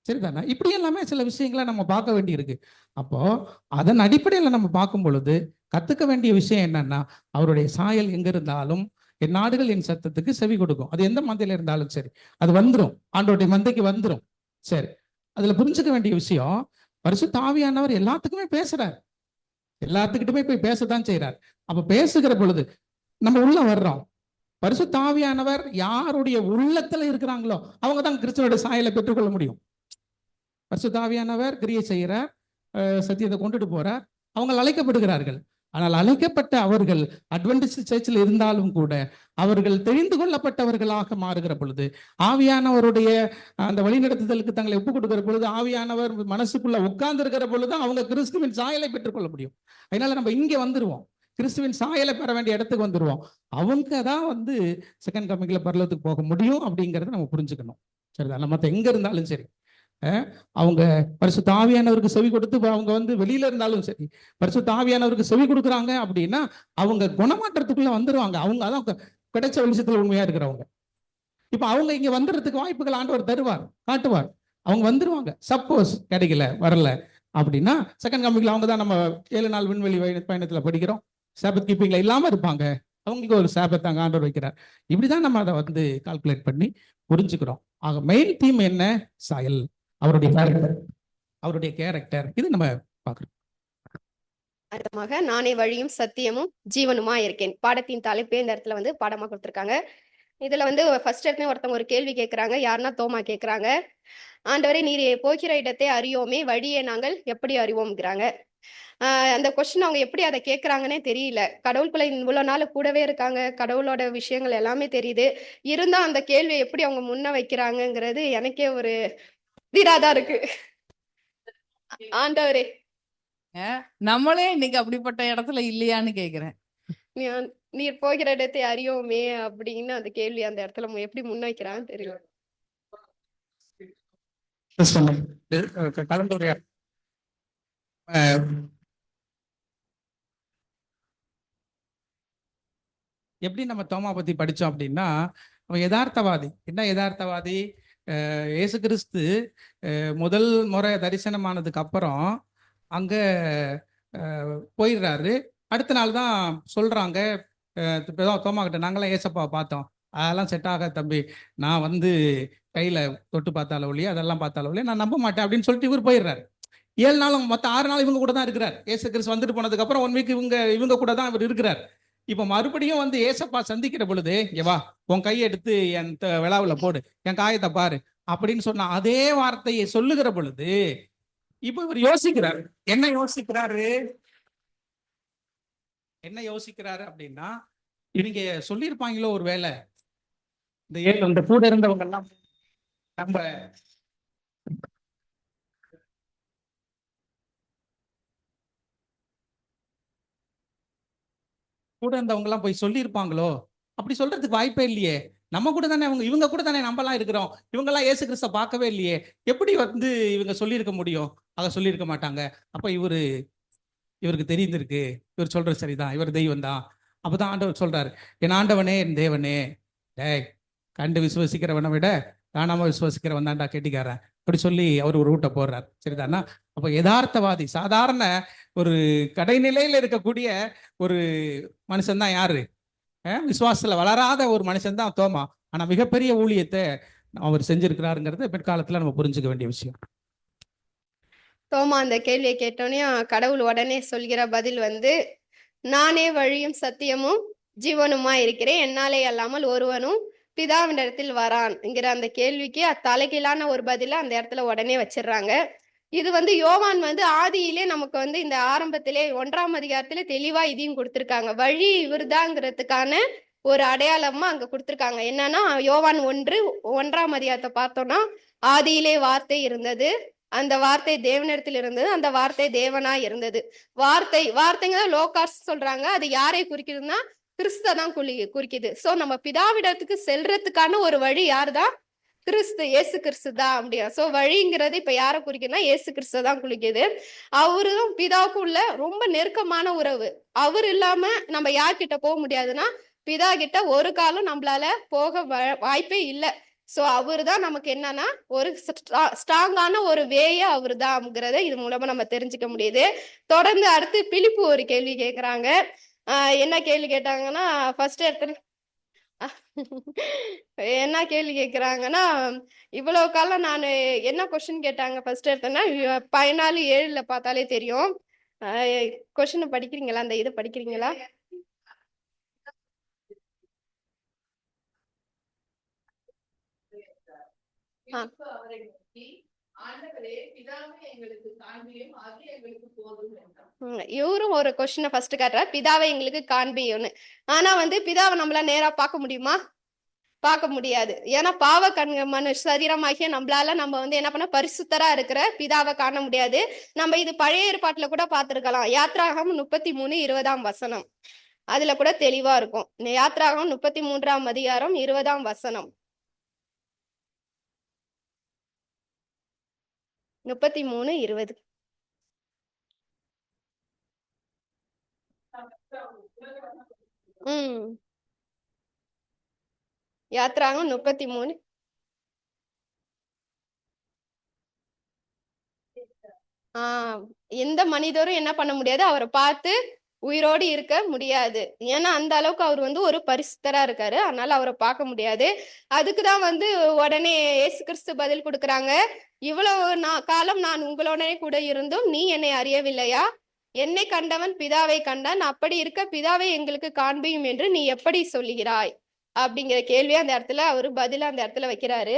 சரிதானா? இப்படி எல்லாமே சில விஷயங்களை நம்ம பார்க்க வேண்டி இருக்கு. அப்போ அதன் அடிப்படையில் நம்ம பார்க்கும் பொழுது கத்துக்க வேண்டிய விஷயம் என்னன்னா, அவருடைய சாயல் எங்க இருந்தாலும் என் நாடுகள் என் சத்தத்துக்கு செவி கொடுக்கும். அது எந்த மந்தையில இருந்தாலும் சரி, அது வந்துடும், ஆண்டோடைய மந்தைக்கு வந்துடும். சரி, அதுல புரிஞ்சுக்க வேண்டிய விஷயம், பரிசுத்த ஆவியானவர் எல்லாத்துக்குமே பேசுறார், எல்லாத்துக்கிட்டுமே போய் பேசத்தான் செய்யறார். அப்ப பேசுகிற பொழுது நம்ம உள்ள வர்றோம். பரிசுத்த ஆவியானவர் யாருடைய உள்ளத்துல இருக்கிறாங்களோ அவங்க தான் கிறிஸ்துவோட சாயலை பெற்றுக்கொள்ள முடியும். பரிசுத்த ஆவியானவர் கிரியை செய்கிறார், சத்தியத்தை கொண்டுட்டு போறார், அவங்க அழைக்கப்படுகிறார்கள். ஆனால் அழைக்கப்பட்ட அவர்கள் அட்வென்டிஸ்ட் சர்ச்சில் இருந்தாலும் கூட அவர்கள் தெரிந்து கொள்ளப்பட்டவர்களாக மாறுகிற பொழுது, ஆவியானவருடைய அந்த வழிநடத்துதலுக்கு தங்களை ஒப்புக் கொடுக்கிற பொழுது, ஆவியானவர் மனசுக்குள்ள உட்கார்ந்து இருக்கிற பொழுது அவங்க கிறிஸ்துவின் சாயலை பெற்றுக்கொள்ள முடியும். அதனால நம்ம இங்க வந்துருவோம், கிறிஸ்துவின் சாயலை பெற வேண்டிய இடத்துக்கு வந்துருவோம். அவங்க தான் வந்து செகண்ட் கமிங்ல பரலோகத்துக்கு போக முடியும் அப்படிங்கறத நம்ம புரிஞ்சுக்கணும், சரிதான்? மற்ற எங்க இருந்தாலும் சரி, அவங்க பரிசுத்த ஆவியானவருக்கு செவி கொடுத்து அவங்க வந்து வெளியில இருந்தாலும் சரி, பரிசுத்த ஆவியானவருக்கு செவி கொடுக்குறாங்க அப்படின்னா அவங்க குணமாற்றத்துக்குள்ள வந்துருவாங்க. அவங்க அதான் கிடைச்ச வெளிச்சத்துல உண்மையா இருக்கிறவங்க. இப்ப அவங்க இங்க வந்துடுறதுக்கு வாய்ப்புகள் ஆண்டவர் தருவார், காட்டுவார். அவங்க வந்துருவாங்க. சப்போஸ் கிடைக்கல, வரல அப்படின்னா செகண்ட் கமிங்ல அவங்க தான் நம்ம 7 நாள் விண்வெளி பயணத்துல படிக்கிறோம், சாபத் கீப்பிங்ல இல்லாம இருப்பாங்க. அவங்களுக்கு ஒரு சாபத் அங்க ஆண்டவர் வைக்கிறார். இப்படிதான் நம்ம அதை வந்து கால்குலேட் பண்ணி புரிஞ்சுக்கிறோம். ஆக மெயின் தீம் என்ன? சாயல், அவருடைய கேரக்டர். இது நம்ம பார்க்கிறோம். அடுத்தமாக நானே வழியும் சத்தியமும் ஜீவனுமா இருக்கேன். பாடத்தின் தலைப்பே இந்த இடத்துல வந்து பாடமா கொடுத்துருக்காங்க. இதுல வந்து ஃபர்ஸ்ட் இடத்துல ஒருத்தவங்க ஒரு கேள்வி கேட்கறாங்க. யாருன்னா தோமா கேட்கறாங்க, ஆண்டவரே நீர் போகிற இடத்தை அறியோமே, வழியை நாங்கள் எப்படி அறிவோம்ங்கிறாங்க. அந்த கொஸ்டின் அவங்க எப்படி அதை கேட்கறாங்கன்னே தெரியல. கடவுளுக்குள்ள இவ்வளவு நாள் கூடவே இருக்காங்க, கடவுளோட விஷயங்கள் எல்லாமே தெரியுது, இருந்தா அந்த கேள்வியை எப்படி அவங்க முன்ன வைக்கிறாங்கங்கிறது எனக்கே ஒரு திராதா இருக்கு. ஆண்டவரே நம்மளே இன்னைக்கு அப்படிப்பட்ட இடத்துல இல்லையான்னு கேக்குறேன். நீர் போகிற இடத்தை அறியோமே அப்படின்னு அந்த கேள்வி அந்த இடத்துல எப்படி முன்வைக்கிறான்னு தெரியல. கலந்துரையாடல் எப்படி நம்ம தோமா பத்தி படிச்சோம் அப்படின்னா, அவன் யதார்த்தவாதி. என்ன யதார்த்தவாதி? இயேசு கிறிஸ்து முதல் முறை தரிசனமானதுக்கு அப்புறம் அங்க போயிடுறாரு. அடுத்த நாள் தான் சொல்றாங்க தோமா கிட்ட, நாங்களாம் ஏசப்பா பார்த்தோம், அதெல்லாம் செட் ஆக தம்பி, நான் வந்து கையில தொட்டு பார்த்தால ஒழிய அதெல்லாம் பார்த்தால ஒழிய நான் நம்ப மாட்டேன் அப்படின்னு சொல்லிட்டு இவர் போயிடுறாரு. 7 நாளும் மொத்த 6 நாள் இவங்க கூட தான் இருக்கிறார். ஏசு கிறிஸ்து வந்துட்டு போனதுக்கு அப்புறம் 1 வீக் இவங்க கூட தான் இவர் இருக்கிறார். இப்ப மறுபடியும் வந்து ஏசப்பா சந்திக்கிற பொழுது, இங்க வா, உன் கையை எடுத்து என் விழாவுல போடு, என் காயத்தை பாரு அப்படின்னு சொன்ன அதே வார்த்தையை சொல்லுகிற பொழுது இப்ப இவர் யோசிக்கிறார். என்ன யோசிக்கிறாரு அப்படின்னா, இவங்க சொல்லியிருப்பாங்களோ ஒரு வேலை, இந்த கூட இருந்தவங்க எல்லாம் நம்ம கூட இருந்தவங்க எல்லாம் போய் சொல்லியிருப்பாங்களோ? அப்படி சொல்றதுக்கு வாய்ப்பே இல்லையே. நம்ம கூட தானே இவங்க கூட தானே நம்மலாம் இருக்கிறோம். இவங்க எல்லாம் இயேசு கிறிஸ்துவை பார்க்கவே இல்லையே, எப்படி வந்து இவங்க சொல்லியிருக்க முடியும்? ஆக சொல்லியிருக்க மாட்டாங்க. அப்ப இவருக்கு தெரிந்திருக்கு, இவர் சொல்றது சரிதான், இவர் தெய்வம் தான். அப்பதான் ஆண்டவர் சொல்றாரு, என் ஆண்டவனே என் தேவனே, டேய், கண்டு விசுவசிக்கிறவனை விட காணாம விசுவசிக்கிறவன் தான்டா கெட்டிக்காரன், அப்படி சொல்லி அவர் ஒரு ரூட்டை போடுறார், சரிதானா? அப்ப யதார்த்தவாதி, சாதாரண ஒரு கடைநிலையில இருக்கக்கூடிய ஒரு மனுஷன் தான் யாரு? விசுவாசத்துல வளராத ஒரு மனுஷன் தான் தோமா. ஆனா மிகப்பெரிய ஊழியத்தை அவர் செஞ்சிருக்கிறாருங்கிறது பிற்காலத்துல நம்ம புரிஞ்சுக்க வேண்டிய விஷயம். தோமா அந்த கேள்வியை கேட்டோன்னே கடவுள் உடனே சொல்கிற பதில் வந்து, நானே வழியும் சத்தியமும் ஜீவனுமா இருக்கிறேன், என்னாலே அல்லாமல் ஒருவனும் பிதாவினிடத்தில் வரான் என்கிற அந்த கேள்விக்கு தலைகீழான ஒரு பதில அந்த இடத்துல உடனே வச்சிடுறாங்க. இது வந்து யோவான் வந்து ஆதியிலே நமக்கு வந்து இந்த ஆரம்பத்திலே 1ஆம் அதிகாரத்திலே தெளிவா இதையும் கொடுத்திருக்காங்க. வழி இவர்தாங்கிறதுக்கான ஒரு அடையாளமா அங்க கொடுத்திருக்காங்க. என்னன்னா யோவான் 1:1ஆம் அதிகாரத்தை பார்த்தோம்னா, ஆதியிலே வார்த்தை இருந்தது, அந்த வார்த்தை தேவனிடத்தில் இருந்தது, அந்த வார்த்தை தேவனா இருந்தது. வார்த்தைங்க லோகாஸ் சொல்றாங்க. அது யாரை குறிக்கிறதுனா கிறிஸ்த தான் குறிக்குது. சோ நம்ம பிதாவிடத்துக்கு செல்றதுக்கான ஒரு வழி யாருதான்? கிறிஸ்து, இயேசு கிறிஸ்து தான் அப்படியா. சோ வழிங்கிறது இப்ப யார குறிக்குதுன்னா இயேசு கிறிஸ்து தான் குறிக்குது. அவரும் பிதாவுக்கும் உள்ள ரொம்ப நெருக்கமான உறவு. அவர் இல்லாம நம்ம யார்கிட்ட போக முடியாதுன்னா பிதா கிட்ட ஒரு காலம் நம்மளால போக வாய்ப்பே இல்ல. சோ அவரு தான் நமக்கு என்னன்னா ஒரு ஸ்ட்ராங்கான ஒரு வேயே அவரு தான்ங்கிறத இது மூலமா நம்ம தெரிஞ்சுக்க முடியுது. தொடர்ந்து அடுத்து பிலிப்பு ஒரு கேள்வி கேக்குறாங்க. என்ன கேள்வி கேட்டாங்கன்னா ஃபர்ஸ்ட் எடுத்து என்ன கேள்வி கேக்குறாங்கன்னா, இவ்வளவு காலம் நானு என்ன கொஸ்டின் கேட்டாங்க ஃபர்ஸ்ட் எடுத்தோன்னா 14:7 பார்த்தாலே தெரியும். கொஸ்டின் படிக்கிறீங்களா? அந்த இதை படிக்கிறீங்களா? இவரும் ஒரு கொஸ்டினை ஃபர்ஸ்ட் காட்டுறாரு, பிதாவை எங்களுக்கு காண்பியும்னு. ஆனா பிதாவை நம்மள நேரா பார்க்க முடியுமா? பார்க்க முடியாது. ஏன்னா பாவ சரீரமாகிய நம்மளால நம்ம என்ன பண்ண பரிசுத்தரா இருக்கிற பிதாவை காண முடியாது. நம்ம இது பழைய ஏற்பாட்டுல கூட பார்த்திருக்கலாம். யாத்ராகமம் 33:20 வசனம். அதுல கூட தெளிவா இருக்கும். யாத்ராகமம் 33 அதிகாரம் 20 வசனம். 33:20. யாத்ராகம் 33. எந்த மனிதரும் என்ன பண்ண முடியாது, அவரை பார்த்து உயிரோடு இருக்க முடியாது. ஏன்னா அந்த அளவுக்கு அவர் ஒரு பரிசுத்தரா இருக்காரு. அதனால அவரை பார்க்க முடியாது. அதுக்குதான் உடனே இயேசு கிறிஸ்து பதில் கொடுக்குறாங்க, இவ்வளவு காலம் நான் உங்களோடனே கூட இருந்தும் நீ என்னை அறியவில்லையா? என்னை கண்டவன் பிதாவை கண்டான். அப்படி இருக்க பிதாவை எங்களுக்கு காண்பியும் என்று நீ எப்படி சொல்லுகிறாய்? அப்படிங்கிற கேள்வியை அந்த இடத்துல அவரு பதில அந்த இடத்துல வைக்கிறாரு.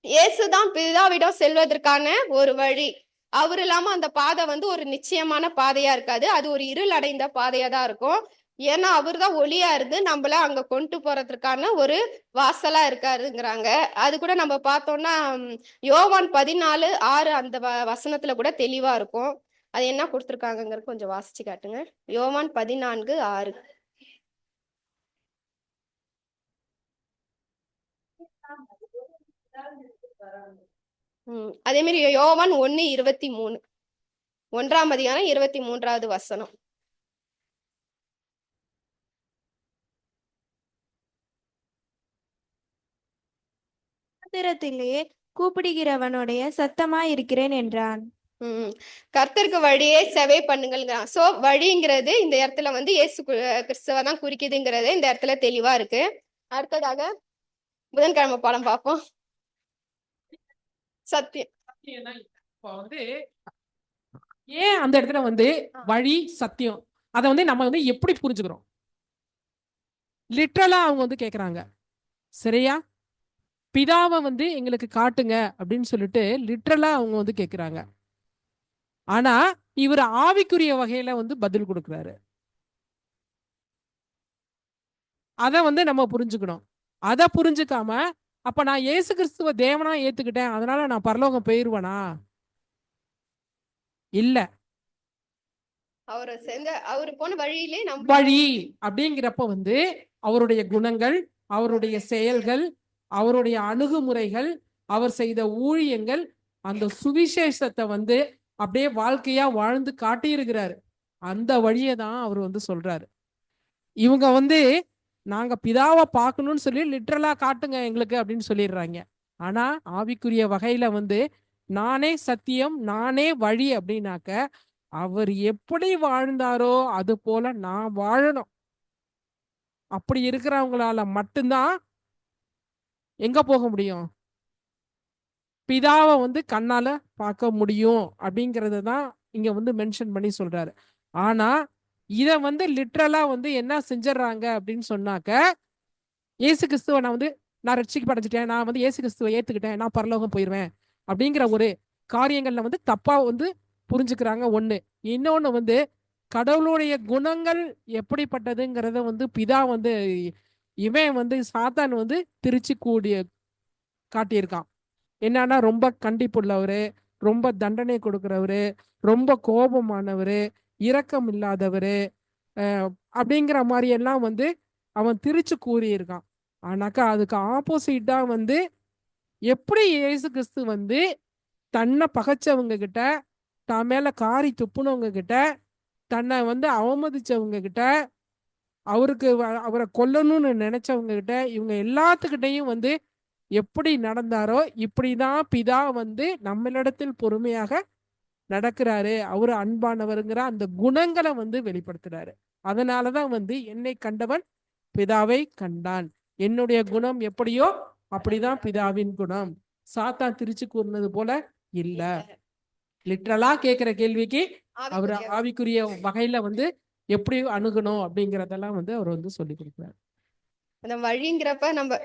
இயேசுதான் பிதாவிடம் செல்வதற்கான ஒரு வழி. அவர் இல்லாம அந்த பாதை ஒரு நிச்சயமான பாதையா இருக்காது. அது ஒரு இருள் அடைந்த பாதையா தான் இருக்கும். ஏன்னா அவர் தான் ஒளியா இருந்து நம்மள அங்க கொண்டு போறதுக்கான ஒரு வாசலா இருக்காருங்கிறாங்க. அது கூட நம்ம பார்த்தோம்னா யோவான் 14:6 அந்த வசனத்துல கூட தெளிவா இருக்கும். அது என்ன கொடுத்துருக்காங்கிறது கொஞ்சம் வாசிச்சு காட்டுங்க. யோவான் 14:6. அதே மாதிரி யோவான் 1:23. 1 அதிகாரம் 23 வசனம். சமுத்திரத்திலே கூப்பிடுகிறவனுடைய சத்தமாய் இருக்கிறேன் என்றான். கர்த்தருக்கு வழியே செவை பண்ணுங்கள்ங்கிறான். சோ வழிங்கிறது இந்த இடத்துல இயேசு கிறிஸ்துவ தான் குறிக்குதுங்கிறது இந்த இடத்துல தெளிவா இருக்கு. அடுத்ததாக புதன்கிழமை பாடம் பார்ப்போம். சத்தியம். இப்போ ஏன் அந்த இடத்துல வழி சத்தியம் அதை நம்ம எப்படி புரிஞ்சுக்கிறோம்? லிட்ரலா அவங்க கேக்குறாங்க, சரியா? பிதாவை எங்களுக்கு காட்டுங்க அப்படின்னு சொல்லிட்டு லிட்ரலா அவங்க கேக்குறாங்க. ஆனா இவர் ஆவிக்குரிய வகையில பதில் கொடுக்குறாரு. அத நம்ம புரிஞ்சுக்கணும். அதை புரிஞ்சுக்காம அப்ப நான் இயேசு கிறிஸ்துவ தேவனா ஏத்துக்கிட்டேன், அதனால நான் பரலோகம் போயிருவேனா? இல்ல. அவரு போன வழியிலே வழி அப்படிங்கிறப்ப அவருடைய குணங்கள், அவருடைய செயல்கள், அவருடைய அணுகுமுறைகள், அவர் செய்த ஊழியங்கள், அந்த சுவிசேஷத்தை அப்படியே வாழ்க்கையா வாழ்ந்து காட்டியிருக்கிறாரு. அந்த வழியை தான் அவர் சொல்றாரு. இவங்க நாங்க பிதாவை பார்க்கணும்னு சொல்லி லிட்ரலா காட்டுங்க எங்களுக்கு அப்படின்னு சொல்லிடுறாங்க. ஆனா ஆவிக்குரிய வகையில நானே சத்தியம், நானே வழி அப்படின்னாக்க அவர் எப்படி வாழ்ந்தாரோ அது போல நான் வாழணும். அப்படி இருக்கிறவங்களால மட்டும்தான் எங்க போக முடியும்? பிதாவை கண்ணால பார்க்க முடியும் அப்படிங்கறத தான் இங்க மென்ஷன் பண்ணி சொல்றாரு. ஆனா இத லிட்ரலா என்ன செஞ்சிடறாங்க அப்படின்னு சொன்னாக்க, இயேசு கிறிஸ்துவ நான் ரட்சிக்கப்படைஞ்சிட்டேன், நான் இயேசு கிறிஸ்துவை ஏத்துக்கிட்டேன், நான் பரலோகம் போயிருவேன் அப்படிங்கிற ஒரு காரியங்கள்ல தப்பா புரிஞ்சுக்கிறாங்க. ஒண்ணு. இன்னொன்னு கடவுளுடைய குணங்கள் எப்படிப்பட்டதுங்கிறத பிதா இவன் சாத்தான் திருச்சி காட்டியிருக்கான். என்னன்னா ரொம்ப கண்டிப்புள்ளவரு, ரொம்ப தண்டனை கொடுக்கிறவரு, ரொம்ப கோபமானவரு, இரக்கம் இல்லாதவரு, அப்படிங்கிற மாதிரி எல்லாம் வந்து அவன் திரிச்சு கூறியிருக்கான். ஆனாக்கா அதுக்கு ஆப்போசிட்டா வந்து எப்படி இயேசு கிறிஸ்து வந்து தன்னை பகைச்சவங்க கிட்ட, தான் மேல காரி துப்புனவங்க கிட்ட, தன்னை வந்து அவமதிச்சவங்க கிட்ட, அவரை கொல்லணும்னு நினைச்சவங்க கிட்ட, இவங்க எல்லாத்துக்கிட்டையும் வந்து எப்படி நடந்தாரோ இப்படிதான் பிதா வந்து நம்மளிடத்தில் பொறுமையாக நடக்கிறாரு, அவரு அன்பானவருங்கிற அந்த குணங்களை வந்து வெளிப்படுத்துறாரு. அதனாலதான் வந்து என்னை கண்டவன் பிதாவை கண்டான். என்னுடைய குணம் எப்படியோ அப்படிதான் பிதாவின் குணம். சாத்தான் திரிச்சு கூறினது போல இல்ல. லிட்ரலா கேட்கிற கேள்விக்கு அவர் ஆவிக்குரிய வகையில வந்து எப்படி அணுகணும் அப்படிங்கறதெல்லாம் வந்து அவர் வந்து சொல்லி கொடுக்கிறார். அந்த வழிங்கிறப்ப நம்ம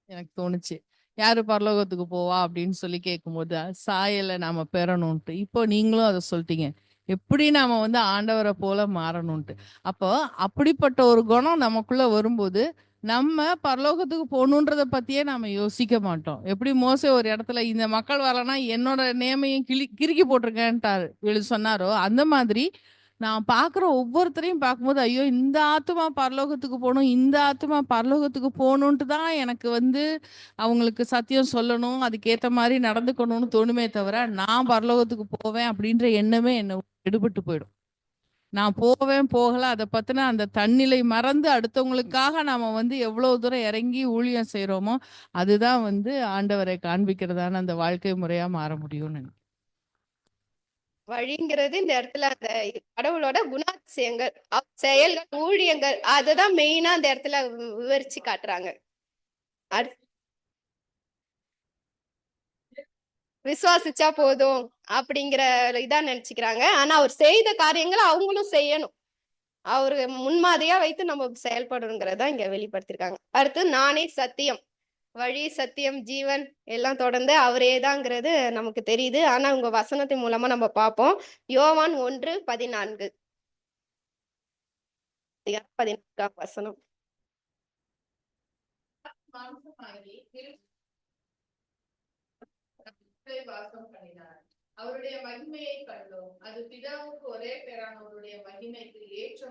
எனக்கு தோணுச்சு, யாரு பரலோகத்துக்கு போவா அப்படின்னு சொல்லி கேட்கும்போது சாயலை நாம பெறணும்ட்டு. இப்போ நீங்களும் அதை சொல்லிட்டீங்க, எப்படி நாம வந்து ஆண்டவரை போல மாறணும்ட்டு. அப்போ அப்படிப்பட்ட ஒரு குணம் நமக்குள்ள வரும்போது நம்ம பரலோகத்துக்கு போகணுன்றத பத்தியே நாம யோசிக்க மாட்டோம். எப்படி மோசே ஒரு இடத்துல இந்த மக்கள் வரலன்னா என்னோட நேமையும் கிறுக்கி போட்டிருக்கேன்ட்டாரு சொன்னாரோ, அந்த மாதிரி நான் பார்க்குற ஒவ்வொருத்தரையும் பார்க்கும்போது, ஐயோ இந்த ஆத்துமா பரலோகத்துக்கு போகணும், இந்த ஆத்துமா பரலோகத்துக்கு போகணுன்ட்டு தான் எனக்கு வந்து அவங்களுக்கு சத்தியம் சொல்லணும், அதுக்கேற்ற மாதிரி நடந்துக்கணும்னு தோணுமே தவிர, நான் பரலோகத்துக்கு போவேன் அப்படின்ற எண்ணமே என்னை எடுபட்டு போயிடும். நான் போவேன் போகல அதை பத்தின அந்த தன்னிலை மறந்து அடுத்தவங்களுக்காக நாம வந்து எவ்வளவு தூரம் இறங்கி ஊழியம் செய்யறோமோ அதுதான் வந்து ஆண்டவரை காண்பிக்கிறதான அந்த வாழ்க்கை முறையா மாற முடியும்னு நினைக்கிறேன். வழிங்கிறது இந்த இடத்துல அந்த கடவுளோட குணாதிசயங்கள், செயல்கள், ஊழியங்கள் அதுதான் மெயினா அந்த இடத்துல விவரிச்சு காட்டுறாங்க. விசுவாசிச்சா போதும் அப்படிங்கிற இதா நினைச்சுக்கிறாங்க. ஆனா அவர் செய்த காரியங்களை அவங்களும் செய்யணும். அவரு முன்மாதிரியா வைத்து நம்ம செயல்படணுங்கிறதா இங்க வெளிப்படுத்திருக்காங்க. அடுத்து நானே சத்தியம், வழி, சத்தியம், ஜீவன் எல்லாம் தொடர்ந்து அவரேதாங்கிறது நமக்கு தெரியுது. ஆனா உங்க வசனத்தின் மூலமா நம்ம பார்ப்போம். யோவான் 1:14 14 வசனம். அவருடைய மகிமையை கண்டோம், அது பிதாவுக்கு ஒரே பேரானவருடைய மகிமைக்கு ஏற்ற